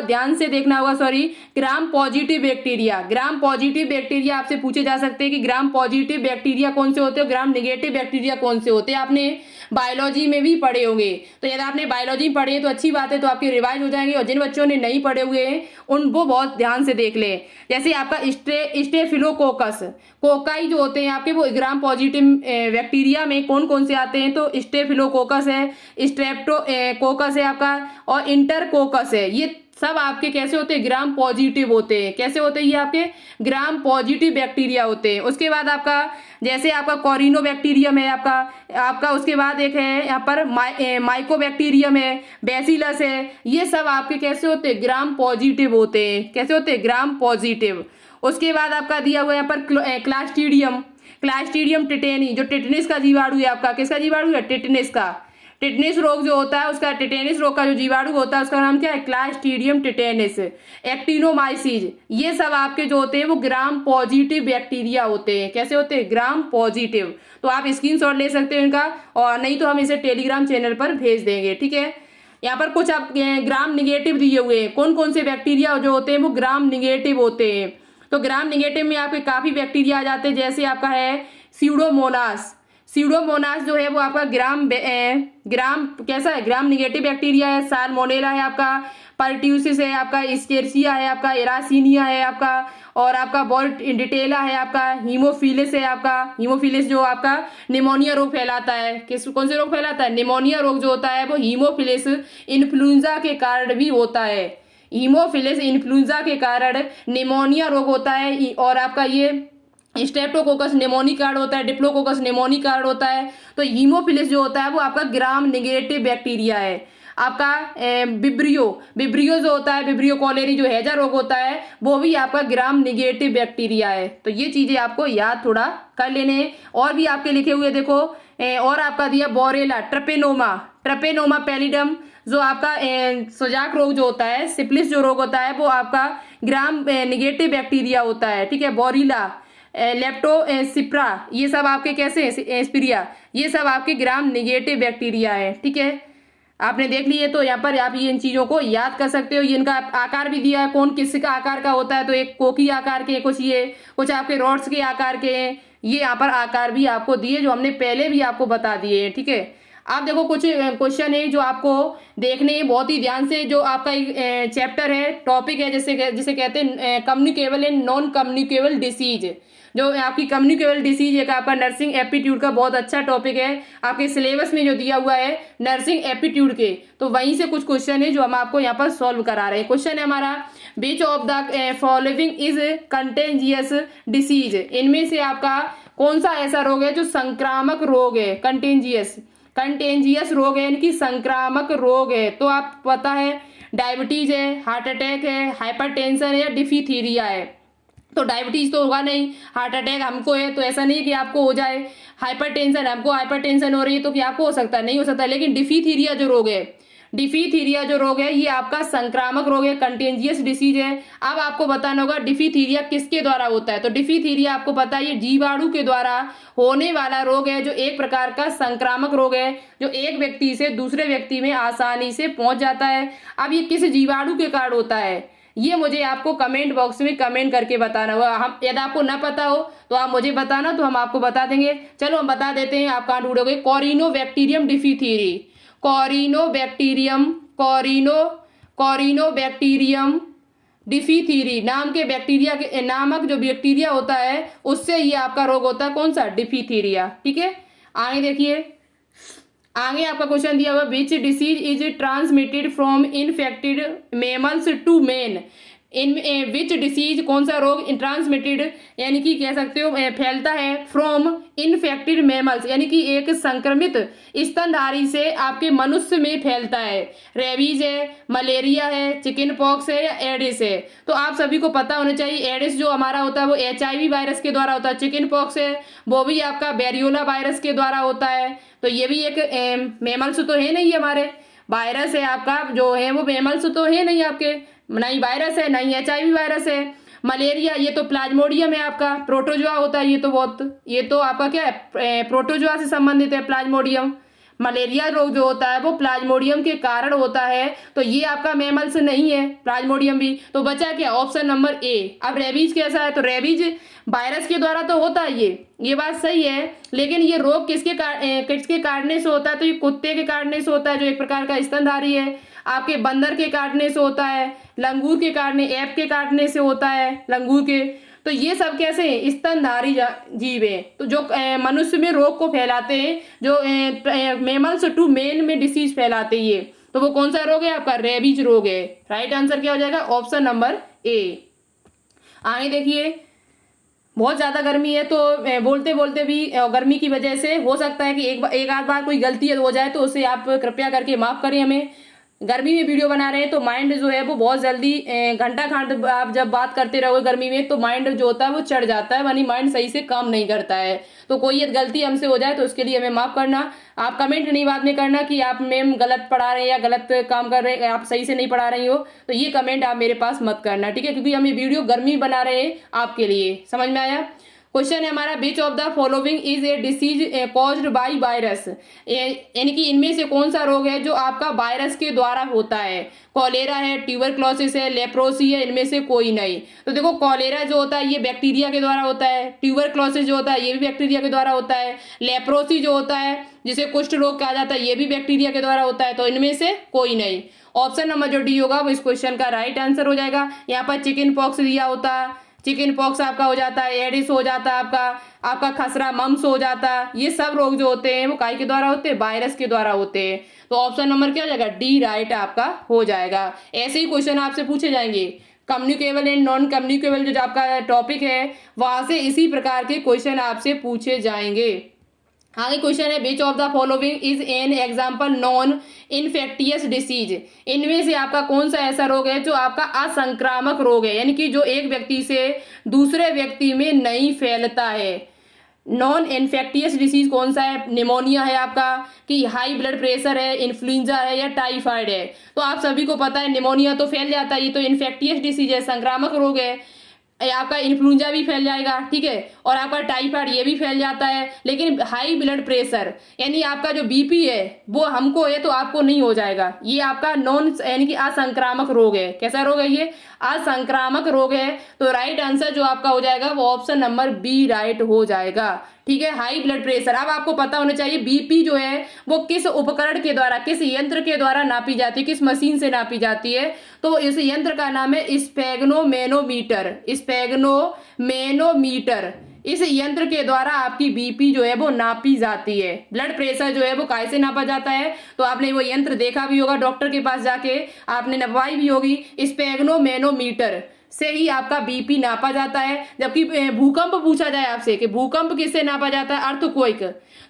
gram positive bacteria. Gram positive bacteria आपसे पूछे जा सकते हैं कि ग्राम पॉजिटिव बैक्टीरिया कौन से होते हैं, ग्राम नेगेटिव बैक्टीरिया कौन से होते हैं। आपने बायोलॉजी में भी पढ़े होंगे, तो यदि आपने बायोलॉजी पढ़ी है तो अच्छी बात है, तो आपके रिवाइज हो जाएंगे। और जिन बच्चों ने नहीं पढ़े हुए हैं उनको बहुत ध्यान से देख लें। जैसे आपका स्टेफिलोकोकस, कोकाई जो होते हैं आपके, वो ग्राम पॉजिटिव बैक्टीरिया में कौन कौन से आते हैं, तो स्टेफिलोकोकस है, स्ट्रेप्टोकोकस है आपका, और इंटरकोकस है। ये सब आपके कैसे होते हैं, ग्राम पॉजिटिव होते हैं। कैसे होते हैं ये आपके ग्राम पॉजिटिव बैक्टीरिया होते हैं। उसके बाद आपका जैसे आपका कोरिनोबैक्टीरियम है आपका उसके बाद एक है यहाँ पर माइकोबैक्टीरियम है, बैसिलस है। ये सब आपके कैसे होते हैं, ग्राम पॉजिटिव होते हैं। कैसे होते हैं, ग्राम पॉजिटिव। उसके बाद आपका दिया हुआ यहाँ पर क्लास्ट्रीडियम टिटेनी, जो टिटनिस का जीवाणु है आपका, किसका जीवाणु है, टिटनिस का। टिटनिस रोग जो होता है उसका, टिटेनिस रोग का जो जीवाणु होता है उसका नाम क्या है, क्लास्ट्रीडियम टिटेनिस। एक्टिनोमाइसीज, ये सब आपके जो होते हैं वो ग्राम पॉजिटिव बैक्टीरिया होते हैं। कैसे होते हैं, ग्राम पॉजिटिव। तो आप स्क्रीनशॉट ले सकते हो इनका, और नहीं तो हम इसे टेलीग्राम चैनल पर भेज देंगे, ठीक है। यहाँ पर कुछ आप ग्राम निगेटिव दिए हुए हैं, कौन कौन से बैक्टीरिया जो होते हैं वो ग्राम निगेटिव होते हैं। तो ग्राम निगेटिव में आपके काफी बैक्टीरिया आ जाते हैं, जैसे आपका है सीडोमोनास जो है वो आपका ग्राम कैसा है, ग्राम निगेटिव बैक्टीरिया है। साल्मोनेला है आपका, परट्यूसिस है आपका, स्टेर्सिया है आपका, एरासीनिया है आपका, और आपका बोर्डिटेला है आपका, हीमोफिलिस है आपका। हीमोफिलिस जो आपका निमोनिया रोग फैलाता है, कौन से रोग फैलाता है, निमोनिया रोग जो होता है वो हीमोफिलिस इन्फ्लुएंजा के कारण भी होता है। हीमोफिलिस इन्फ्लुएंजा के कारण निमोनिया रोग होता है। और आपका ये स्ट्रेप्टोकोकस निमोनी कार्ड होता है, डिप्लोकोकस निमोनी कार्ड होता है। तो हीमोफिलिस जो होता है वो आपका ग्राम निगेटिव बैक्टीरिया है। आपका बिब्रियो जो होता है, बिब्रियो कॉलेरी जो हैजा रोग होता है वो भी आपका ग्राम निगेटिव बैक्टीरिया है। तो ये चीजें आपको याद थोड़ा कर लेने हैं। और भी आपके लिखे हुए देखो, और आपका दिया बोरेला, ट्रपेनोमा पैलिडम जो आपका सोजाक रोग जो होता है, सिप्लिस जो रोग होता है वो आपका ग्राम निगेटिव बैक्टीरिया होता है, ठीक है। बोरीला, लेप्टोसिप्रा, ये सब आपके कैसे एस्पिरिया, ये सब आपके ग्राम निगेटिव बैक्टीरिया है, ठीक है। आपने देख लिए, तो यहाँ पर आप ये इन चीजों को याद कर सकते हो। ये इनका आकार भी दिया है, कौन किस का आकार का होता है, तो एक कोकी आकार के, कुछ आपके रॉड्स के आकार के हैं। ये यहाँ पर आकार भी आपको दिए जो हमने पहले भी आपको बता दिए हैं, ठीक है। आप देखो कुछ क्वेश्चन है जो आपको देखने हैं बहुत ही ध्यान से। जो आपका एक चैप्टर है, टॉपिक है जिसे कहते हैं communicable and non communicable disease. जो आपकी कम्युनिकेबल डिसीज एक आपका नर्सिंग एप्टीट्यूड का बहुत अच्छा टॉपिक है, आपके सिलेबस में जो दिया हुआ है नर्सिंग एप्टीट्यूड के, तो वहीं से कुछ क्वेश्चन है जो हम आपको यहाँ पर सॉल्व करा रहे हैं। क्वेश्चन है हमारा, which of the following is contagious disease, इनमें से आपका कौन सा ऐसा रोग है जो संक्रामक रोग है, कंटेंजियस रोग है, इनकी संक्रामक रोग है। तो आप पता है डायबिटीज है, हार्ट अटैक है, हाइपरटेंशन है या डिफीथीरिया है। तो डायबिटीज तो होगा नहीं, हार्ट अटैक हमको है तो ऐसा नहीं कि आपको हो जाए, हाइपरटेंशन हमको हाइपरटेंशन हो रही है तो क्या आपको हो सकता है, नहीं हो सकता। लेकिन डिफीथीरिया जो रोग है ये आपका संक्रामक रोग है, कंटेंजियस डिसीज है। अब आपको बताना होगा डिफीथीरिया किसके द्वारा होता है। तो डिफीथीरिया आपको पता है ये जीवाणु के द्वारा होने वाला रोग है, जो एक प्रकार का संक्रामक रोग है, जो एक व्यक्ति से दूसरे व्यक्ति में आसानी से पहुंच जाता है। अब ये किस जीवाणु के कारण होता है ये मुझे आपको कमेंट बॉक्स में कमेंट करके बताना होगा। हम यदि आपको ना पता हो तो आप मुझे बताना, तो हम आपको बता देंगे। चलो हम बता देते हैं, आप कहाँ ढूंढोगे। कॉरिनोबैक्टीरियम डिफीथीरी, कॉरिनोबैक्टीरियम डिफीथीरी नाम के बैक्टीरिया के नामक जो बैक्टीरिया होता है उससे ये आपका रोग होता है, कौन सा, डिफीथीरिया। ठीक है, आगे देखिए, आगे आपका क्वेश्चन दिया हुआ, which disease is transmitted from infected mammals to man, in which disease कौन सा रोग ट्रांसमिटेड यानी कि कह सकते हो फैलता है फ्रॉम इन्फेक्टेड मेमल्स, यानी कि एक संक्रमित स्तनधारी से आपके मनुष्य में फैलता है। रेबीज है, मलेरिया है, चिकन पॉक्स है या एडिस है। तो आप सभी को पता होना चाहिए एडिस जो हमारा होता है वो HIV वायरस के द्वारा होता है, चिकन पॉक्स है वो भी आपका वेरियोला वायरस के द्वारा होता है। तो ये भी एक मेमल्स तो है नहीं, हमारे वायरस है आपका जो है वो मेमल्स तो है नहीं, आपके नहीं वायरस है नहीं HIV वायरस है। मलेरिया ये तो प्लाज्मोडियम है आपका, प्रोटोजोआ होता है ये तो आपका क्या है, प्रोटोजोआ से संबंधित है प्लाज्मोडियम। मलेरिया रोग जो होता है वो प्लाज्मोडियम के कारण होता है, तो ये आपका मेमल्स नहीं है प्लाज्मोडियम भी। तो बचा क्या, ऑप्शन नंबर ए। अब रेबीज कैसा है, तो रेबीज वायरस के द्वारा तो होता है ये बात सही है, लेकिन ये रोग किसके काटने से होता है, तो ये कुत्ते के काटने से होता है जो एक प्रकार का स्तनधारी है, आपके बंदर के काटने से होता है, लंगूर के काटने, ऐप के काटने से होता है, लंगूर के। तो ये सब कैसे हैं, स्तनधारी जीव है, तो जो मनुष्य में रोग को फैलाते हैं, जो मेमल्स टू मेन में डिसीज फैलाते हैं ये, तो वो कौन सा रोग है आपका, रेबीज रोग है। राइट आंसर क्या हो जाएगा, ऑप्शन नंबर ए। आगे देखिए, बहुत ज्यादा गर्मी है तो बोलते बोलते भी गर्मी की वजह से हो सकता है कि एक आध बार कोई गलती हो जाए, तो उसे आप कृपया करके माफ करें हमें। गर्मी में वीडियो बना रहे हैं तो माइंड जो है वो बहुत जल्दी घंटा खंड आप जब बात करते रहोगे गर्मी में तो माइंड जो होता है वो चढ़ जाता है, यानी माइंड सही से काम नहीं करता है। तो कोई ये गलती हमसे हो जाए तो उसके लिए हमें माफ करना। आप कमेंट नहीं बाद में करना कि आप मैम गलत पढ़ा रहे हैं या गलत काम कर रहे हैं, आप सही से नहीं पढ़ा रही हो, तो ये कमेंट आप मेरे पास मत करना, ठीक है, क्योंकि हम ये वीडियो गर्मी बना रहे हैं आपके लिए। समझ में आया। क्वेश्चन है हमारा, which of the following is a disease caused by virus, यानी कि इनमें से कौन सा रोग है जो आपका वायरस के द्वारा होता है। कॉलेरा है, ट्यूबरक्लोसिस है, लेप्रोसी है, इनमें से कोई नहीं। तो देखो कॉलेरा जो होता है ये बैक्टीरिया के द्वारा होता है, ट्यूबरक्लोसिस जो होता है ये भी बैक्टीरिया के द्वारा होता है, लेप्रोसी जो होता है जिसे कुष्ठ रोग कहा जाता है ये भी बैक्टीरिया के द्वारा होता है। तो इनमें से कोई नहीं। ऑप्शन नंबर जो डी होगा वो इस क्वेश्चन का राइट आंसर हो जाएगा। यहाँ पर चिकन पॉक्स दिया होता है, चिकन पॉक्स आपका हो जाता है, एडिस हो जाता है, आपका खसरा मम्स हो जाता है। ये सब रोग जो होते हैं वो काय के द्वारा होते हैं, वायरस के द्वारा होते हैं। तो ऑप्शन नंबर क्या हो जाएगा, डी राइट आपका हो जाएगा। ऐसे ही क्वेश्चन आपसे पूछे जाएंगे, कम्युनिकेबल एंड नॉन कम्युनिकेबल जो आपका टॉपिक है वहां से इसी प्रकार के क्वेश्चन आपसे पूछे जाएंगे। आगे क्वेश्चन है, which of the following is an example non infectious disease, इनमें से आपका कौन सा ऐसा रोग है जो आपका असंक्रामक रोग है, यानी कि जो एक व्यक्ति से दूसरे व्यक्ति में नहीं फैलता है। नॉन इन्फेक्टियस डिसीज कौन सा है, निमोनिया है आपका, कि हाई ब्लड प्रेशर है, इन्फ्लुएंजा है या टाइफाइड है। तो आप सभी को पता है निमोनिया तो फैल जाता है, ये तो इन्फेक्टियस डिसीज है, संक्रामक रोग है। आपका इन्फ्लुएंजा भी फैल जाएगा, ठीक है, और आपका टाइफाइड ये भी फैल जाता है। लेकिन हाई ब्लड प्रेशर यानी आपका जो बीपी है वो हमको है तो आपको नहीं हो जाएगा, ये आपका नॉन यानी कि असंक्रामक रोग है। कैसा रोग है ये, असंक्रामक रोग है। तो राइट आंसर जो आपका हो जाएगा वो ऑप्शन नंबर बी राइट हो जाएगा, ठीक है, हाई ब्लड प्रेशर। अब आपको पता होना चाहिए बीपी जो है वो किस उपकरण के द्वारा, किस यंत्र के द्वारा नापी जाती है, किस मशीन से नापी जाती है। तो इस यंत्र का नाम है स्फेग्नोमेनोमीटर, स्फेग्नोमेनोमीटर। इस यंत्र के द्वारा आपकी बीपी जो है वो नापी जाती है। ब्लड प्रेशर जो है वो कैसे नापा जाता है, तो आपने वो यंत्र देखा भी होगा, डॉक्टर के पास जाके आपने नपवाई भी होगी। स्पेग्नोमेनोमीटर से ही आपका बीपी नापा जाता है। जबकि भूकंप पूछा जाए आपसे कि भूकंप किससे नापा जाता है, अर्थक्वेक,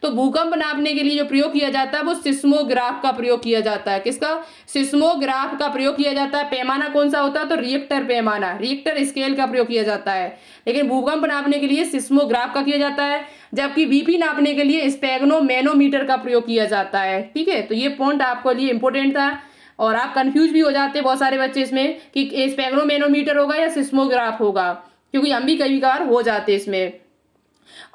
तो भूकंप नापने के लिए जो प्रयोग किया जाता है वो सिस्मोग्राफ का प्रयोग किया जाता है। किसका? सिस्मोग्राफ का प्रयोग किया जाता है। पैमाना कौन सा होता है? तो रिएक्टर पैमाना, रिएक्टर स्केल का प्रयोग किया जाता है। लेकिन भूकंप नापने के लिए सिस्मोग्राफ का किया जाता है, जबकि बीपी नापने के लिए स्पेग्नोमेनोमीटर का प्रयोग किया जाता है। ठीक है, तो ये पॉइंट आपके लिए इंपॉर्टेंट था और आप कंफ्यूज भी हो जाते हैं बहुत सारे बच्चे इसमें कि स्पेग्नोमेनोमीटर होगा या सिस्मोग्राफ होगा, क्योंकि हम भी कई बार हो जाते इसमें।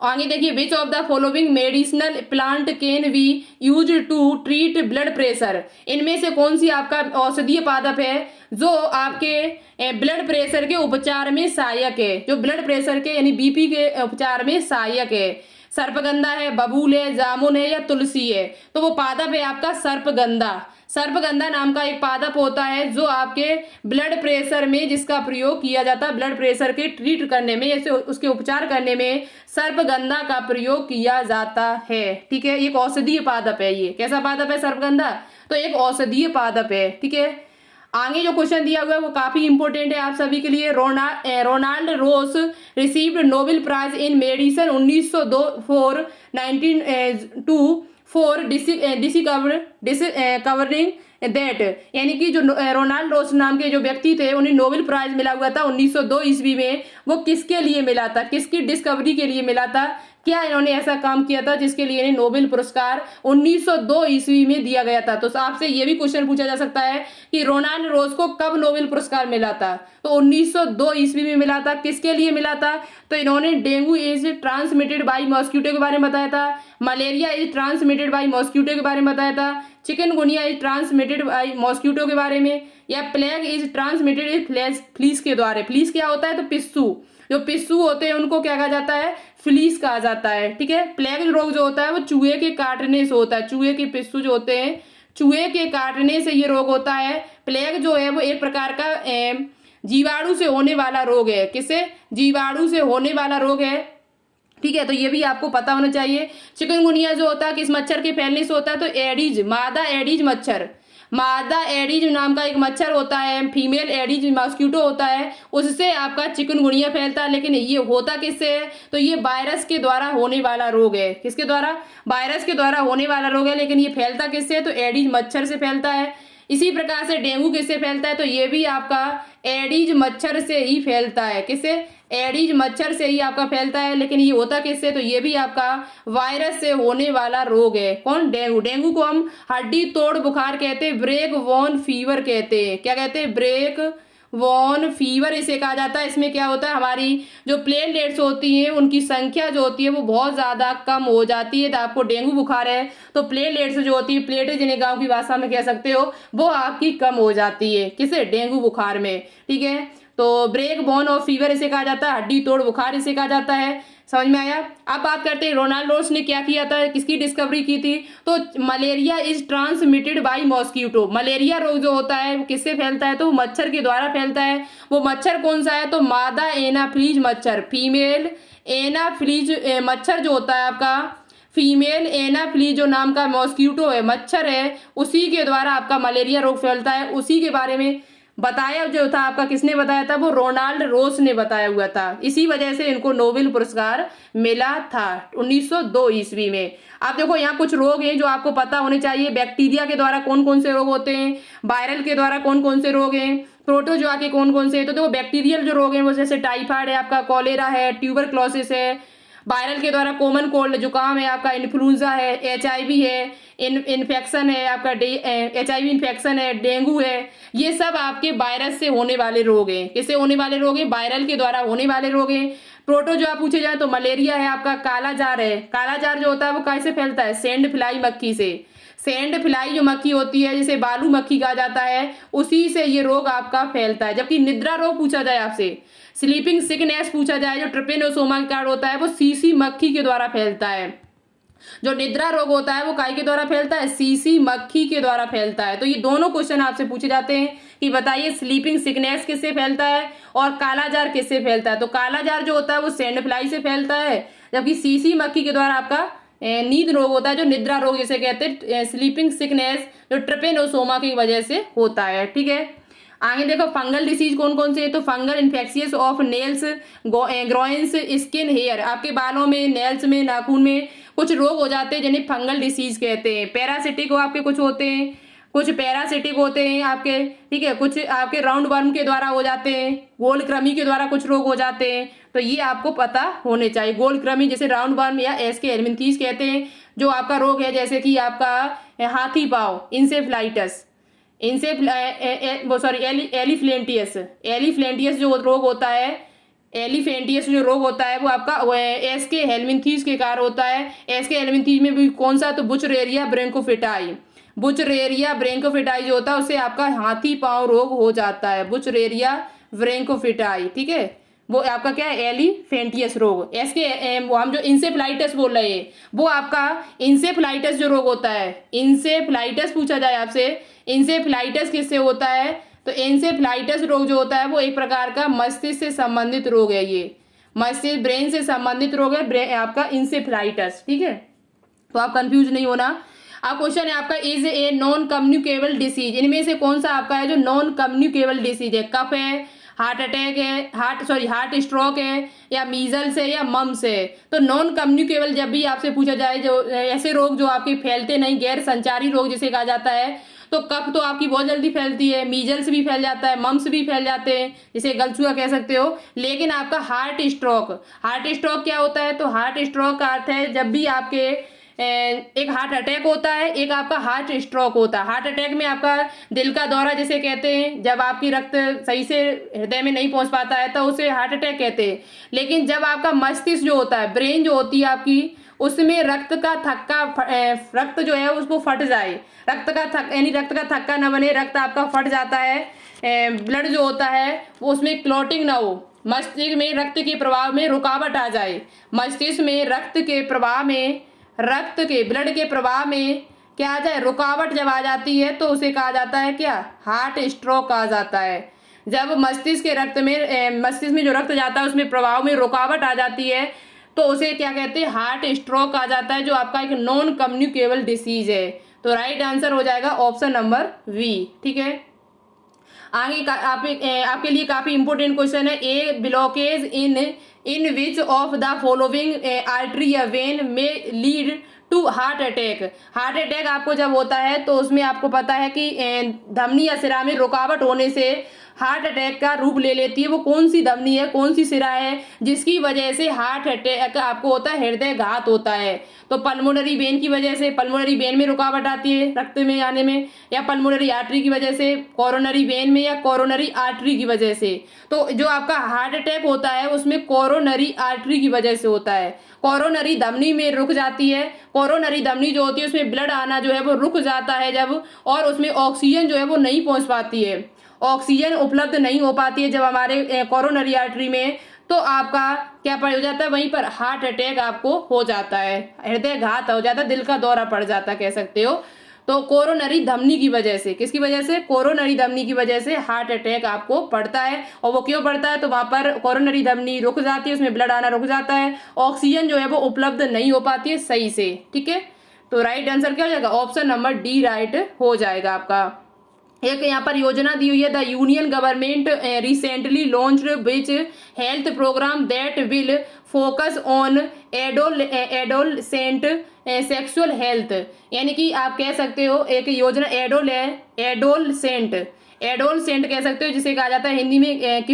आगे देखिए, which of the following medicinal plant can be use to treat blood pressure, इनमें से कौन सी आपका औषधीय पादप है जो आपके ब्लड प्रेशर के उपचार में सहायक है, जो ब्लड प्रेशर के यानी बीपी के उपचार में सहायक है? सर्पगंधा है, बबूल है, जामुन है या तुलसी है? तो वो पादप है आपका सर्पगंधा। सर्पगंधा नाम का एक पादप होता है जो आपके ब्लड प्रेशर में जिसका प्रयोग किया जाता है, ब्लड प्रेशर के ट्रीट करने में, जैसे उसके उपचार करने में सर्पगंधा का प्रयोग किया जाता है। ठीक है, एक औषधीय पादप है। ये कैसा पादप है सर्पगंधा? तो एक औषधीय पादप है। ठीक है, आगे जो क्वेश्चन दिया हुआ है वो काफी इंपॉर्टेंट है आप सभी के लिए। Ronald Ross received Nobel prize in medicine 1902 for 1902 for discovering that, यानी कि जो रोनाल्ड रोस नाम के जो व्यक्ति थे उन्हें नोबेल प्राइज मिला हुआ था 1902 ईस्वी में। वो किसके लिए मिला था? किसकी डिस्कवरी के लिए मिला था? क्या इन्होंने ऐसा काम किया था जिसके लिए इन्हें नोबेल पुरस्कार 1902 ईस्वी में दिया गया था? तो आपसे ये भी क्वेश्चन पूछा जा सकता है कि रोनाल्ड रोस को कब नोबेल पुरस्कार मिला था? तो 1902 ईस्वी में मिला था। किसके लिए मिला था? तो इन्होंने dengue is transmitted by mosquito के बारे में बताया था, malaria is transmitted by mosquito के बारे में बताया था, chikungunya is transmitted by mosquito के बारे में, या प्लेग इज ट्रांसमिटेड फ्लीस के द्वारा। फ्लीस क्या होता है? तो पिस्सू, जो पिस्सू होते हैं उनको क्या कहा जाता है? फ्लीस कहा जाता है। ठीक है, प्लेग रोग जो होता है वो चूहे के काटने से होता है। चूहे के पिस्सू जो होते हैं, चूहे के काटने से ये रोग होता है। प्लेग जो है वो एक प्रकार का जीवाणु से होने वाला रोग है। किससे? जीवाणु से होने वाला रोग है। ठीक है, तो ये भी आपको पता होना चाहिए। चिकनगुनिया जो होता है किस मच्छर के फैलने से होता है? तो एडीज, मादा एडीज मच्छर, मादा एडीज नाम का एक मच्छर होता है, फीमेल एडीज मॉस्किटो होता है, उससे आपका चिकनगुनिया फैलता है। लेकिन ये होता किससे है? तो ये वायरस के द्वारा होने वाला रोग है। किसके द्वारा? वायरस के द्वारा होने वाला रोग है। लेकिन ये फैलता किससे? तो एडीज मच्छर से फैलता है। इसी प्रकार से डेंगू किससे फैलता है? तो ये भी आपका एडीज मच्छर से ही फैलता है। किससे? एडीज मच्छर से ही आपका फैलता है। लेकिन ये होता किससे? तो ये भी आपका वायरस से होने वाला रोग है। कौन? डेंगू। डेंगू को हम हड्डी तोड़ बुखार कहते हैं, ब्रेक वॉन फीवर कहते हैं। क्या कहते हैं? ब्रेक वॉन फीवर इसे कहा जाता है। इसमें क्या होता है, हमारी जो प्लेटलेट्स होती हैं उनकी संख्या जो होती है वो बहुत ज्यादा कम हो जाती है। तो आपको डेंगू बुखार है तो प्लेटलेट्स जो होती है, प्लेटें जिन्हें गांव की भाषा में कह सकते हो, वो आपकी कम हो जाती है। किसे? डेंगू बुखार में। ठीक है, तो ब्रेक बोन ऑफ फीवर इसे कहा जाता है, हड्डी तोड़ बुखार इसे कहा जाता है। समझ में आया? अब बात करते हैं रोनाल्ड रोस ने क्या किया था, किसकी डिस्कवरी की थी? तो malaria is transmitted by mosquito. Malaria रोग जो होता है वो किससे फैलता है? तो मच्छर के द्वारा फैलता है। वो मच्छर कौन सा है? तो मादा एनाफ्लीज मच्छर, फीमेल एनाफ्लीज मच्छर जो होता है आपका, फीमेल एनाफ्लीज जो नाम का मॉस्किटो है, मच्छर है, उसी के द्वारा आपका मलेरिया रोग फैलता है। उसी के बारे में बताया जो था आपका, किसने बताया था? वो रोनाल्ड रोस ने बताया हुआ था। इसी वजह से इनको नोबेल पुरस्कार मिला था 1902 ईस्वी में। आप देखो यहाँ कुछ रोग हैं जो आपको पता होने चाहिए। बैक्टीरिया के द्वारा कौन कौन से रोग होते हैं, वायरल के द्वारा कौन कौन से रोग हैं, प्रोटोजोआ के कौन कौन से। तो देखो बैक्टीरियल जो रोग हैं वो जैसे टाइफाइड है आपका, कॉलेरा है, ट्यूबरक्लोसिस है। वायरल के द्वारा कॉमन कोल्ड जुकाम है आपका, इन्फ्लुएंजा है, एचआईवी है, इन्फेक्शन है आपका, एचआईवी इन्फेक्शन है, डेंगू है। ये सब आपके वायरस से होने वाले रोग हैं। किससे होने वाले रोग हैं? वायरल के द्वारा होने वाले रोग हैं। प्रोटोजोआ पूछे जाए तो मलेरिया है आपका, कालाजार है। कालाजार जो होता है वो कैसे फैलता है? सैंड फ्लाई मक्खी से। सैंड फ्लाई जो मक्खी होती है जिसे बालू मक्खी कहा जाता है, उसी से ये रोग आपका फैलता है। जबकि निद्रा रोग पूछा जाए आपसे, स्लीपिंग सिकनेस पूछा जाए, जो ट्रिपेनोसोमा का कार्ड होता है वो सीसी मक्खी के द्वारा फैलता है। जो निद्रा रोग होता है वो काय के द्वारा फैलता है? सीसी मक्खी के द्वारा फैलता है। तो ये दोनों क्वेश्चन आपसे पूछे जाते हैं कि बताइए स्लीपिंग सिकनेस किससे फैलता है और कालाजार किससे फैलता है। तो कालाजार जो होता है वो सैंड फ्लाई से फैलता है, जबकि सीसी मक्खी के द्वारा आपका नींद रोग होता है, जो निद्रा रोग जिसे कहते हैं, स्लीपिंग सिकनेस जो ट्रिपेनोसोमा की वजह से होता है। ठीक है, आगे देखो फंगल डिसीज कौन कौन से है। तो fungal infectious of nails, groins, skin, hair, आपके बालों में, नेल्स में, नाखून में कुछ रोग हो जाते हैं जिन्हें फंगल डिसीज कहते हैं। पैरासिटिक आपके कुछ होते हैं, कुछ पैरासिटिक होते हैं आपके, ठीक है, कुछ आपके राउंड वर्म के द्वारा हो जाते हैं, गोल कृमि के द्वारा कुछ रोग हो जाते हैं। तो ये आपको पता होने चाहिए। गोल कृमि जैसे राउंड वर्म या एस्के हेलमिंथीस कहते हैं, जो आपका रोग है जैसे कि आपका हाथी पाँव, इंसेफ्लाइटिस, एलिफ्लेंटियस जो रोग होता है, एलिफेंटियस जो रोग होता है वो आपका एस्के हेलमिंथीस के कारण होता है। एस्के हेलमिंथीस में भी कौन सा, तो बुचरेरिया ब्रोंकोफिटाई, बुचरेरिया ब्रोंकोफिटाई जो होता है उससे आपका हाथी पाँव रोग हो जाता है, बुचरेरिया ब्रोंकोफिटाई। ठीक है, वो आपका क्या है, एलिफेंटियस रोग। एस्के वो हम जो इंसेफ्लाइटिस बोल रहे हैं वो आपका इंसेफ्लाइटिस जो रोग होता है, इंसेफ्लाइटिस पूछा जाए आपसे, इंसेफ्लाइटिस किससे होता है, तो इंसेफ्लाइटिस रोग जो होता है वो एक प्रकार का मस्तिष्क से संबंधित रोग है। ये मस्तिष्क ब्रेन से संबंधित रोग है आपका इंसेफ्लाइटिस। ठीक है, तो आप कंफ्यूज नहीं होना। अब क्वेश्चन है आपका, is a non communicable disease, इनमें से कौन सा आपका है जो नॉन कम्युनिकेबल डिसीज है। कफ है, हार्ट अटैक है, हार्ट स्ट्रोक है, या मीजल्स है, या मम्स है। तो नॉन कम्युनिकेबल जब भी आपसे पूछा जाए, जो ऐसे रोग जो आपके फैलते नहीं, गैर संचारी रोग जिसे कहा जाता है, तो कफ तो आपकी बहुत जल्दी फैलती है, मीजल्स भी फैल जाता है, मम्स भी फैल जाते हैं, जिसे गलछुआ कह सकते हो। लेकिन आपका हार्ट स्ट्रोक क्या होता है, तो हार्ट स्ट्रोक का अर्थ है जब भी आपके एक हार्ट अटैक होता है, एक आपका हार्ट स्ट्रोक होता है। हार्ट अटैक में आपका दिल का दौरा जिसे कहते हैं, जब आपकी रक्त सही से हृदय में नहीं पहुंच पाता है तो उसे हार्ट अटैक कहते हैं। लेकिन जब आपका मस्तिष्क जो होता है, ब्रेन जो होती है आपकी, उसमें रक्त का थक्का, रक्त जो है उसको फट जाए, रक्त का थक्का न बने, रक्त आपका फट जाता है, ब्लड जो होता है वो उसमें क्लॉटिंग ना हो, मस्तिष्क में रक्त के प्रवाह में रुकावट आ जाए, मस्तिष्क में ब्लड के प्रवाह में क्या आ जाए, रुकावट जब आ जाती है तो उसे कहा जाता है क्या, हार्ट स्ट्रोक कहा जाता है। जब मस्तिष्क में जो रक्त जाता है उसमें प्रवाह में रुकावट आ जाती है तो उसे क्या कहते हैं, हार्ट स्ट्रोक कहा जाता है, जो आपका एक नॉन कम्युनिकेबल डिसीज है। तो राइट आंसर हो जाएगा ऑप्शन नंबर वी। ठीक है, आगे आपके लिए काफी इंपोर्टेंट क्वेश्चन है, a blockage in which of the following artery या vein may lead to heart attack. Heart attack आपको जब होता है तो उसमें आपको पता है कि धमनी या सिरा में रुकावट होने से हार्ट अटैक का रूप ले लेती है। वो कौन सी धमनी है, कौन सी सिरा है जिसकी वजह से हार्ट अटैक आपको होता है, हृदय घात होता है। तो पल्मोनरी वेन की वजह से, पल्मोनरी वेन में रुकावट आती है रक्त में आने में, या पल्मोनरी आर्टरी की वजह से, कोरोनरी वेन में, या कोरोनरी आर्टरी की वजह से। तो जो आपका हार्ट अटैक होता है उसमें कोरोनरी आर्टरी की वजह से होता है, कोरोनरी धमनी में रुक जाती है। कोरोनरी धमनी जो होती है उसमें ब्लड आना जो है वो रुक जाता है जब, और उसमें ऑक्सीजन जो है वो नहीं पहुंच पाती है, ऑक्सीजन उपलब्ध नहीं हो पाती है जब हमारे कोरोनरी आर्टरी में, तो आपका क्या हो जाता है, वहीं पर हार्ट अटैक आपको हो जाता है, हृदय घात हो जाता है, दिल का दौरा पड़ जाता है कह सकते हो। तो कोरोनरी धमनी की वजह से, किसकी वजह से, कोरोनरी धमनी की वजह से हार्ट अटैक आपको पड़ता है। और वो क्यों पड़ता है, तो वहां पर कोरोनरी धमनी रुक जाती है, उसमें ब्लड आना रुक जाता है, ऑक्सीजन जो है वो उपलब्ध नहीं हो पाती है सही से। ठीक है, तो राइट आंसर क्या हो जाएगा, ऑप्शन नंबर डी राइट हो जाएगा आपका। एक यहाँ पर योजना दी हुई है, the union government recently launched which health programme that will focus on adolescent sexual health. यानी कि आप कह सकते हो एक योजना एडोलसेंट कह सकते हो, जिसे कहा जाता है हिंदी में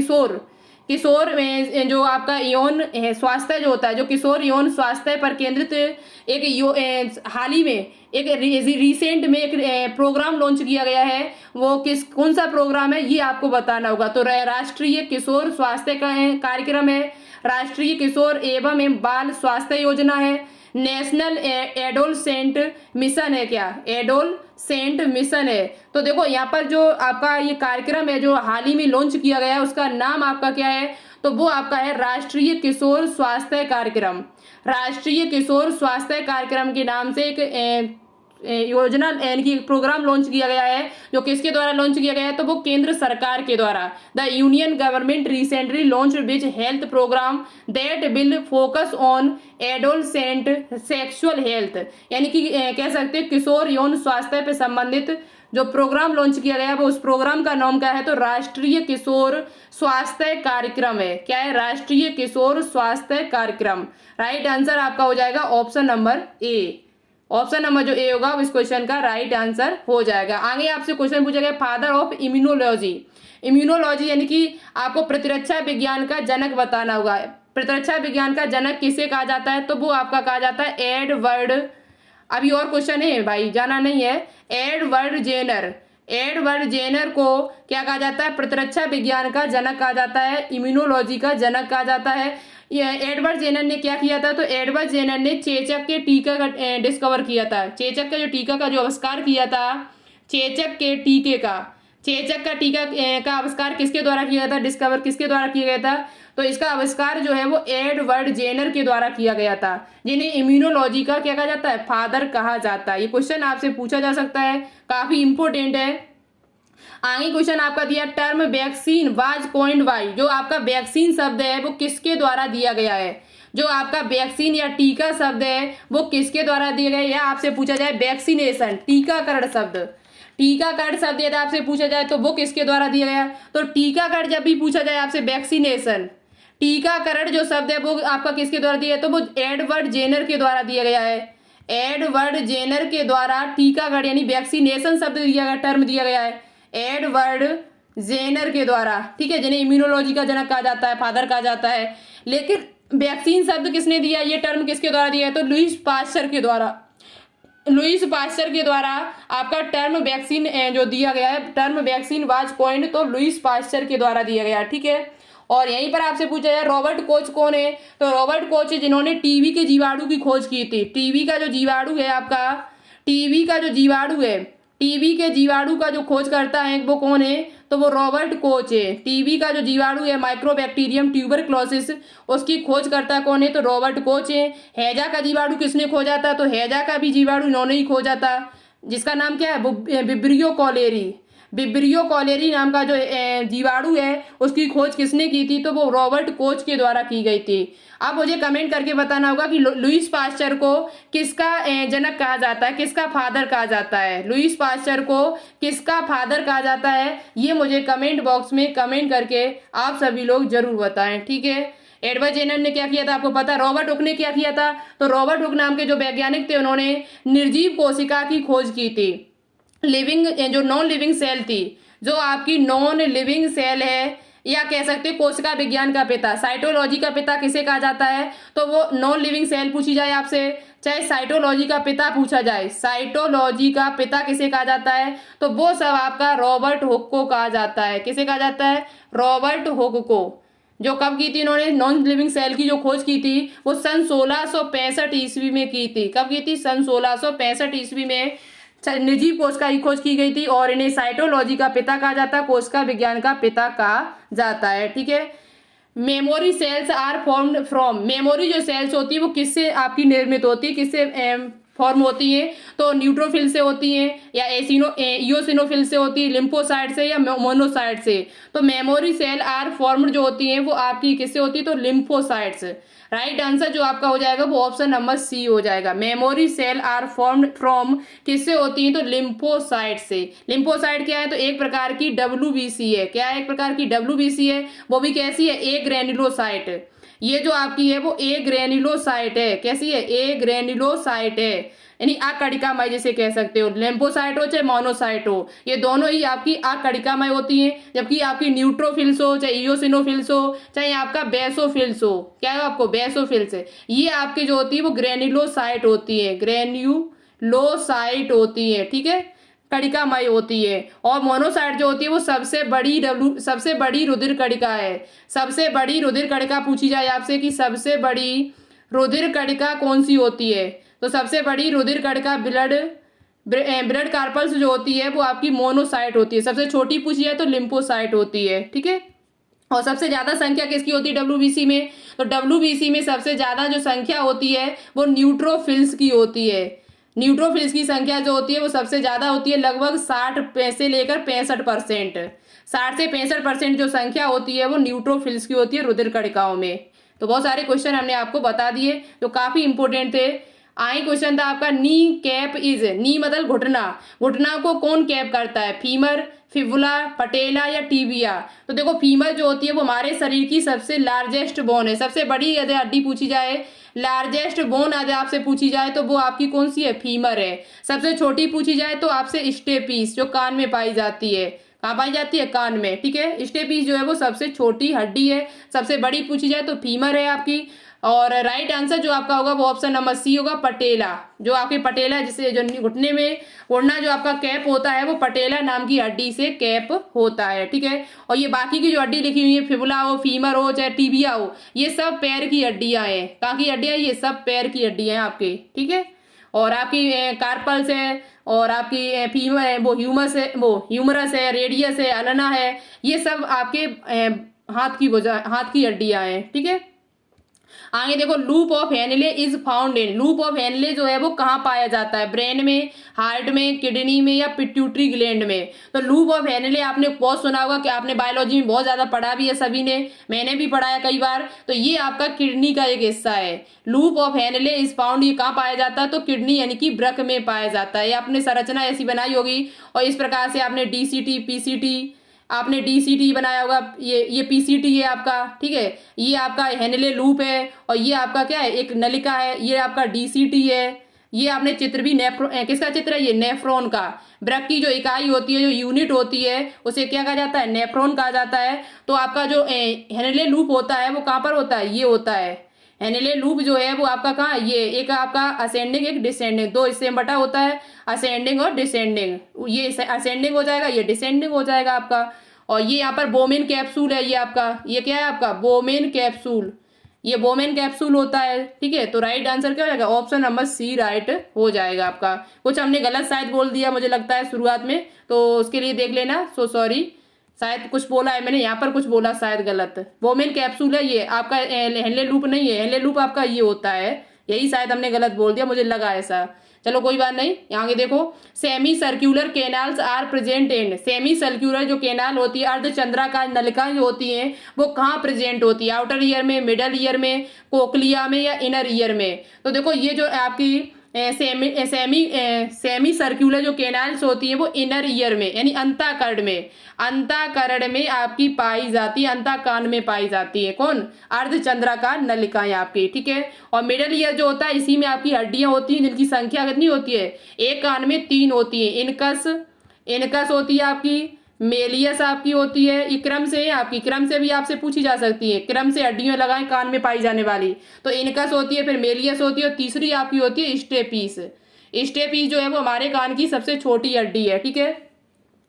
किशोर में जो आपका यौन स्वास्थ्य जो होता है, जो किशोर यौन स्वास्थ्य पर केंद्रित एक हाल ही में एक रिसेंट में एक प्रोग्राम लॉन्च किया गया है। वो कौन सा प्रोग्राम है ये आपको बताना होगा। तो राष्ट्रीय किशोर स्वास्थ्य का कार्यक्रम है, राष्ट्रीय किशोर एवं बाल स्वास्थ्य योजना है, नेशनल एडोलसेंट मिशन है, क्या एडोलसेंट मिशन है। तो देखो यहाँ पर जो आपका ये कार्यक्रम है जो हाल ही में लॉन्च किया गया है उसका नाम आपका क्या है, तो वो आपका है राष्ट्रीय किशोर स्वास्थ्य कार्यक्रम। राष्ट्रीय किशोर स्वास्थ्य कार्यक्रम के नाम से एक योजना यानी कि प्रोग्राम लॉन्च किया गया है, जो किसके द्वारा लॉन्च किया गया है, तो वो केंद्र सरकार के द्वारा। The union government recently launch which health programme that will focus on adolescent sexual health, यानी कि कह सकते हैं किशोर यौन स्वास्थ्य पे संबंधित जो प्रोग्राम लॉन्च किया गया है, वो उस प्रोग्राम का नाम क्या है, तो राष्ट्रीय किशोर स्वास्थ्य कार्यक्रम है। क्या है, राष्ट्रीय किशोर स्वास्थ्य कार्यक्रम। राइट आंसर आपका हो जाएगा option number A. Option number जो ए होगा इस क्वेश्चन का राइट आंसर हो जाएगा। आगे आपसे क्वेश्चन पूछा गया, फादर ऑफ इम्यूनोलॉजी। इम्यूनोलॉजी यानी कि आपको प्रतिरक्षा विज्ञान का जनक बताना होगा। प्रतिरक्षा विज्ञान का जनक किसे कहा जाता है, तो वो आपका कहा जाता है एडवर्ड, अभी और क्वेश्चन है भाई, जाना नहीं है, एडवर्ड जेनर। एडवर्ड जेनर को क्या कहा जाता है, प्रतिरक्षा विज्ञान का जनक कहा जाता है, इम्यूनोलॉजी का जनक कहा जाता है। ये एडवर्ड जेनर ने क्या किया था, तो एडवर्ड जेनर ने चेचक के टीका का डिस्कवर किया था। चेचक का जो टीका का जो आविष्कार किया था, चेचक के टीके का, चेचक का टीका का आविष्कार किसके द्वारा किया था, डिस्कवर किसके द्वारा किया गया था, तो इसका आविष्कार जो है वो एडवर्ड जेनर के द्वारा किया गया था, जिन्हें इम्यूनोलॉजी का क्या कहा जाता है, फादर कहा जाता है। ये क्वेश्चन आपसे पूछा जा सकता है, काफी इंपॉर्टेंट है। आगे क्वेश्चन आपका दिया, term vaccine was coined bye, जो आपका वैक्सीन शब्द है वो किसके द्वारा दिया गया है, जो आपका वैक्सीन या टीका शब्द है वो किसके द्वारा दिया गया है, या आपसे पूछा जाए वैक्सीनेशन, टीकाकरण शब्द, टीकाकरण शब्द यदि आपसे पूछा जाए तो वो किसके द्वारा दिया गया, तो टीकाकरण जब भी पूछा जाए आपसे वैक्सीनेशन, टीकाकरण जो शब्द है वो आपका किसके द्वारा दिया है, तो वो एडवर्ड जेनर के द्वारा दिया गया है। एडवर्ड जेनर के द्वारा टीकाकरण यानी वैक्सीनेशन शब्द दिया गया, टर्म दिया गया है एडवर्ड जेनर के द्वारा, ठीक है, जिन्हें इम्यूनोलॉजी का जनक कहा जाता है, फादर कहा जाता है। लेकिन वैक्सीन शब्द किसने दिया, ये टर्म किसके द्वारा दिया है, तो लुईस पास्चर के द्वारा। लुईस पास्चर के द्वारा आपका टर्म वैक्सीन जो दिया गया है, टर्म वैक्सीन वाज कॉइन्ड, तो लुईस पास्चर के द्वारा दिया गया, ठीक है। और यहीं पर आपसे पूछा जाए रॉबर्ट कोच कौन है, तो रॉबर्ट कोच जिन्होंने टीबी के जीवाणु की खोज की थी। टीबी का जो जीवाणु है आपका, टीबी का जो जीवाणु है, टीबी के जीवाणु का जो खोज करता है वो कौन है, तो वो रॉबर्ट कोच है। टीबी का जो जीवाणु है माइक्रोबैक्टीरियम ट्यूबरक्लोसिस, उसकी खोज करता कौन है, तो रॉबर्ट कोच है। हैजा का जीवाणु किसने खोजा था, तो हैजा का भी जीवाणु इन्होंने ही खोजा था, जिसका नाम क्या है, विब्रियो कॉलेरी। विब्रियो कॉलेरी नाम का जो जीवाणु है उसकी खोज किसने की थी, तो वो रॉबर्ट कोच के द्वारा की गई थी। अब मुझे कमेंट करके बताना होगा कि लुईस पास्चर को किसका जनक कहा जाता है, किसका फादर कहा जाता है, लुईस पास्चर को किसका फादर कहा जाता है, ये मुझे कमेंट बॉक्स में कमेंट करके आप सभी लोग जरूर बताएं, ठीक है। एडवर्ड जेनर ने क्या किया था आपको पता, रॉबर्ट हुक ने क्या किया था, तो रॉबर्ट हुक नाम के जो वैज्ञानिक थे उन्होंने निर्जीव कोशिका की खोज की थी। लिविंग जो नॉन लिविंग सेल थी, जो आपकी नॉन लिविंग सेल है, या कह सकते हैं कोशिका विज्ञान का पिता, साइटोलॉजी का पिता किसे कहा जाता है, तो वो नॉन लिविंग सेल पूछी जाए आपसे, चाहे साइटोलॉजी का पिता पूछा जाए, साइटोलॉजी का पिता किसे कहा जाता है, तो वो सब आपका रॉबर्ट हुक को कहा जाता है। किसे कहा जाता है, रॉबर्ट हुक को। जो कब की थी इन्होंने नॉन लिविंग सेल की जो खोज की थी वो सन 1665 ईस्वी में की थी। कब की थी, सन 1665 ईस्वी में निर्जीव कोशिका की खोज की गई थी, और इन्हें साइटोलॉजी का पिता कहा जाता है, कोशिका विज्ञान का पिता कहा जाता है, ठीक है। Memory cells are formed from, memory जो सेल्स होती है वो किससे आपकी निर्मित होती है, किससे फॉर्म होती है, तो न्यूट्रोफिल से होती है, या इयोसिनोफिल से होती है, लिम्फोसाइट से, या मोनोसाइट से। तो मेमोरी सेल आर फॉर्म्ड जो होती है वो आपकी किससे होती है, तो लिम्फोसाइट्स। राइट आंसर जो आपका हो जाएगा वो ऑप्शन नंबर सी हो जाएगा। Memory cell are formed from किससे होती है, तो लिम्फोसाइट से। लिम्फोसाइट क्या है, तो एक प्रकार की WBC है। क्या है, एक प्रकार की WBC है, वो भी कैसी है, ए ग्रेन्युलोसाइट। ये जो आपकी है वो ए ग्रेन्युलोसाइट है, कैसी है, ए ग्रेन्युलोसाइट है, यानी आकड़िकामय जिसे कह सकते हो। लिम्फोसाइट हो चाहे मोनोसाइट हो, ये दोनों ही आपकी आकड़िकामय होती हैं, जबकि आपकी न्यूट्रोफिल्स हो चाहे इयोसिनोफिल्स हो चाहे आपका बेसोफिल्स हो, क्या है आपको बेसोफिल्स, ये आपकी जो होती है वो ग्रेन्युलोसाइट होती है, ग्रेन्युलोसाइट होती है, ठीक है, कणिकामय होती है। और मोनोसाइट जो होती है वो सबसे बड़ी रुधिर कणिका है। सबसे बड़ी रुधिर कणिका पूछी जाए आपसे कि सबसे बड़ी रुधिर कणिका कौन सी होती है, तो सबसे बड़ी रुधिर कणिका ब्लड कार्पल्स जो होती है वो आपकी मोनोसाइट होती है। सबसे छोटी पूछी जाए तो लिम्फोसाइट होती है, ठीक है। और सबसे ज्यादा संख्या किसकी होती है WBC में, तो WBC में सबसे ज्यादा जो संख्या होती है वो न्यूट्रोफिल्स की होती है। न्यूट्रोफिल्स की संख्या जो होती है वो सबसे ज्यादा होती है, लगभग 60 से लेकर 65%। 60 से 65% जो संख्या होती है वो न्यूट्रोफिल्स की होती है रुधिर कणिकाओं में। तो बहुत सारे क्वेश्चन हमने आपको बता दिए जो काफी इंपोर्टेंट थे। आई क्वेश्चन था आपका, नी कैप इज, नी मतलब घुटना, घुटना को कौन कैप करता है? फीमर, फिबुला, पटेला या टीबिया? तो देखो फीमर जो होती है वो हमारे शरीर की सबसे लार्जेस्ट बोन है, सबसे बड़ी यदि हड्डी पूछी जाए, लार्जेस्ट बोन यदि आपसे पूछी जाए तो वो आपकी कौन सी है? फीमर है। सबसे छोटी पूछी जाए तो आपसे स्टेपीस, जो कान में पाई जाती है। कहाँ पाई जाती है? कान में, ठीक है। स्टेपीस जो है वो सबसे छोटी हड्डी है। सबसे बड़ी पूछी जाए तो फीमर है आपकी। और राइट आंसर जो आपका होगा वो ऑप्शन नंबर सी होगा, पटेला। जो आपके पटेला, जिसे जो घुटने में ओढ़ना जो आपका कैप होता है वो पटेला नाम की हड्डी से कैप होता है, ठीक है। और ये बाकी की जो हड्डी लिखी हुई है, फिबुला हो, फीमर हो, चाहे टीबिया हो, ये सब पैर की हड्डियां हैं। कहाँ की हड्डियां? ये सब पैर की हड्डियां हैं आपके, ठीक है। और आपकी कार्पल्स है, और आपकी फीमर है, वो ह्यूमस है, वो ह्यूमरस है, रेडियस है, अनना है, ये सब आपके हाथ की हड्डियां हैं, ठीक है। आगे देखो, loop of Henle is found in, loop of Henle जो है वो कहाँ पाया जाता है? ब्रेन में, हार्ट में, किडनी में या पिट्यूटरी ग्लैंड में? तो लूप ऑफ हेनले आपने बहुत सुना होगा, कि आपने बायोलॉजी में बहुत ज्यादा पढ़ा भी है सभी ने, मैंने भी पढ़ा है कई बार। तो ये आपका किडनी का एक हिस्सा है। Loop of Henle is found, ये कहाँ पाया जाता है? तो किडनी यानी कि वृक्क में पाया जाता है। ये आपने संरचना ऐसी बनाई होगी, और इस प्रकार से आपने डीसीटी, पीसीटी, आपने डीसीटी बनाया होगा, ये पीसीटी है आपका, ठीक है। ये आपका हेनले लूप है, और ये आपका क्या है? एक नलिका है। ये आपका डीसीटी है। ये आपने चित्र भी किसका चित्र है? ये नेफ्रॉन का। वृक्क की जो इकाई होती है, जो यूनिट होती है, उसे क्या कहा जाता है? नेफ्रॉन कहा जाता है। तो आपका जो हेनले लूप होता है वो कहाँ पर होता है? ये होता है हेनले लूप जो है वो आपका कहाँ? ये एक आपका असेंडिंग, एक डिसेंडिंग, दो हिस्से में बटा होता है, असेंडिंग और डिसेंडिंग। ये असेंडिंग हो जाएगा, ये डिसेंडिंग हो जाएगा आपका। और ये यहाँ पर बोमेन कैप्सूल है, ये आपका, ये क्या है आपका? बोमेन कैप्सूल, ये बोमेन कैप्सूल होता है, ठीक है। तो राइट आंसर क्या हो जाएगा? ऑप्शन नंबर सी राइट हो जाएगा आपका। कुछ हमने गलत शायद बोल दिया मुझे लगता है शुरुआत में, तो उसके लिए देख लेना, सो सॉरी। शायद कुछ बोला है मैंने यहाँ पर, कुछ बोला शायद गलत। बोमेन कैप्सूल है ये आपका, हेनले लूप नहीं है। हेनले लूप आपका ये होता है, यही शायद हमने गलत बोल दिया, मुझे लगा ऐसा। चलो कोई बात नहीं। आगे देखो, semi circular canals are present in, semi circular जो कैनाल होती है, अर्धचंद्राकार नलिकाएं जो होती हैं वो कहाँ प्रेजेंट होती है? आउटर ईयर में, मिडल ईयर में, कोक्लिया में या इनर ईयर में? तो देखो ये जो आपकी सेमी सर्क्यूलर जो कैनाल्स होती है वो इनर ईयर में, यानी अंताकरण में, अंताकरण में आपकी पाई जाती है, अंताकान में पाई जाती है। कौन? अर्धचंद्राकार नलिकाएं आपकी, ठीक है। और मिडल ईयर जो होता है, इसी में आपकी हड्डियां होती हैं, जिनकी संख्या कितनी होती है? एक कान में 3 होती है। इनकस होती है आपकी, मेलियस आपकी होती है। ये क्रम से है आपकी, क्रम से भी आपसे पूछी जा सकती है, क्रम से हड्डियां लगाएं कान में पाई जाने वाली। तो इनकस होती है, फिर मेलियस होती है, और तीसरी आपकी होती है स्टेपीस। स्टेपीस जो है वो हमारे कान की सबसे छोटी हड्डी है, ठीक है,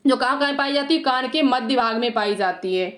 जो कहाँ पाई जाती है? कान के मध्य भाग में पाई जाती है,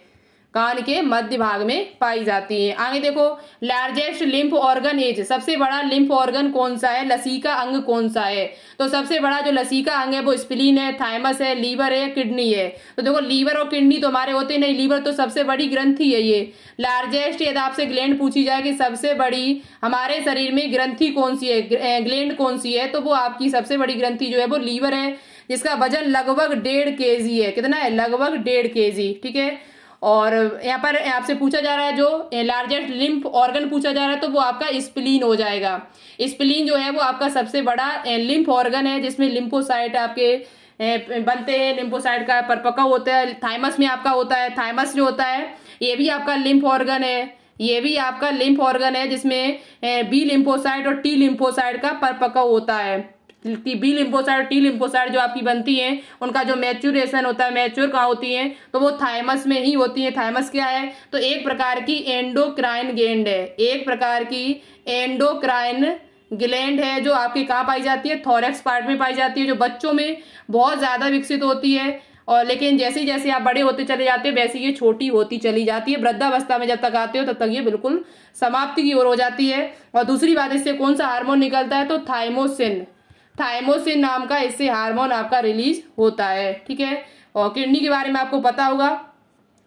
कान के मध्य भाग में पाई जाती है। आगे देखो, लार्जेस्ट लिम्फ ऑर्गन इज, सबसे बड़ा लिम्फ ऑर्गन कौन सा है? लसीका अंग कौन सा है? तो सबसे बड़ा जो लसीका अंग है वो स्प्लीन है, थाइमस है, लीवर है, किडनी है। तो देखो लीवर और किडनी तो हमारे होते नहीं, लीवर तो सबसे बड़ी ग्रंथि है ये। लार्जेस्ट यदि आपसे ग्लैंड पूछी जाए कि सबसे बड़ी हमारे शरीर में ग्रंथि कौन सी है, ग्लैंड कौन सी है, तो वो आपकी सबसे बड़ी ग्रंथि जो है वो लीवर है, जिसका वजन लगभग 1.5 kg है। कितना है? लगभग 1.5 kg, ठीक है। और यहाँ पर आपसे पूछा जा रहा है, जो लार्जेस्ट लिम्फ ऑर्गन पूछा जा रहा है, तो वो आपका स्प्लीन हो जाएगा। स्प्लीन जो है वो आपका सबसे बड़ा लिम्फ ऑर्गन है, जिसमें लिम्फोसाइट आपके बनते हैं, लिम्फोसाइट का परिपक्व होता है। थाइमस में आपका होता है, थाइमस जो होता है ये भी आपका लिम्फ ऑर्गन है, ये भी आपका लिम्फ ऑर्गन है, जिसमें बी लिम्फोसाइट और टी लिम्फोसाइट का परिपक्व होता है। बी लिम्फोसाइट और टी लिम्फोसाइट जो आपकी बनती हैं, उनका जो मैच्योरेशन होता है, मैच्योर कहाँ होती हैं? तो वो थाइमस में ही होती है। थाइमस क्या है? तो एक प्रकार की एंडोक्राइन ग्लैंड है, एक प्रकार की एंडोक्राइन ग्लैंड है, जो आपके कहाँ पाई जाती है? थोरैक्स पार्ट में पाई जाती है, जो बच्चों में बहुत ज्यादा विकसित होती है। और लेकिन जैसे जैसे आप बड़े होते चले जाते हैं वैसे ये छोटी होती चली जाती है। वृद्धावस्था में जब तक आते हो तब तक ये बिल्कुल समाप्ति की ओर हो जाती है। और दूसरी बात, इससे कौन सा हार्मोन निकलता है? तो थाइमोसिन, थाइमोसिन नाम का इससे हार्मोन आपका रिलीज होता है, ठीक है। और किडनी के बारे में आपको पता होगा,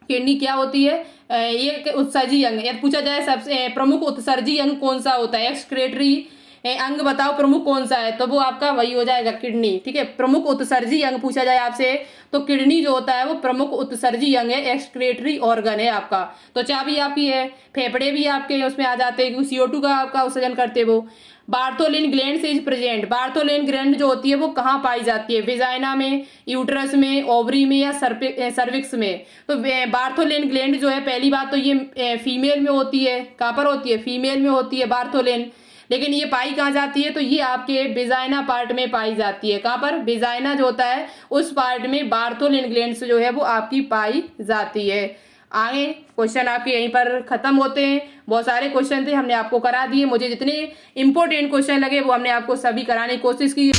किडनी क्या होती है? ये उत्सर्जी अंग, यदि पूछा जाए सबसे प्रमुख उत्सर्जी अंग कौन सा होता है? एक्सक्रेटरी अंग बताओ प्रमुख कौन सा है, तो वो आपका वही हो जाएगा किडनी। ठीक है, प्रमुख उत्सर्जी अंग पूछा जाए आपसे तो किडनी जो होता है वो प्रमुख उत्सर्जी अंग है, एक्सक्रीटरी ऑर्गन है आपका। तो चाबी आपकी है, फेफड़े भी आपके उसमें आ जाते हैं क्योंकि CO2 का आपका उत्सर्जन करते वो। बार्थोलिन ग्लैंड से इज प्रेजेंट, बार्थोलिन ग्लैंड जो होती है वो कहाँ पाई जाती है, विजाइना में, यूट्रस में, ओवरी में या सर्विक्स में। तो बार्थोलिन ग्लैंड जो है पहली बात तो ये फीमेल में होती है, कहाँ पर होती है, फीमेल में होती है बार्थोलिन। लेकिन ये पाई कहाँ जाती है, तो ये आपके विजाइना पार्ट में पाई जाती है। कहाँ पर, विजाइना जो होता है उस पार्ट में बार्थोलिन ग्लैंड जो है वो आपकी पाई जाती है। आगे क्वेश्चन आपके यहीं पर खत्म होते हैं। बहुत सारे क्वेश्चन थे, हमने आपको करा दिए। मुझे जितने इंपॉर्टेंट क्वेश्चन लगे वो हमने आपको सभी कराने की कोशिश की।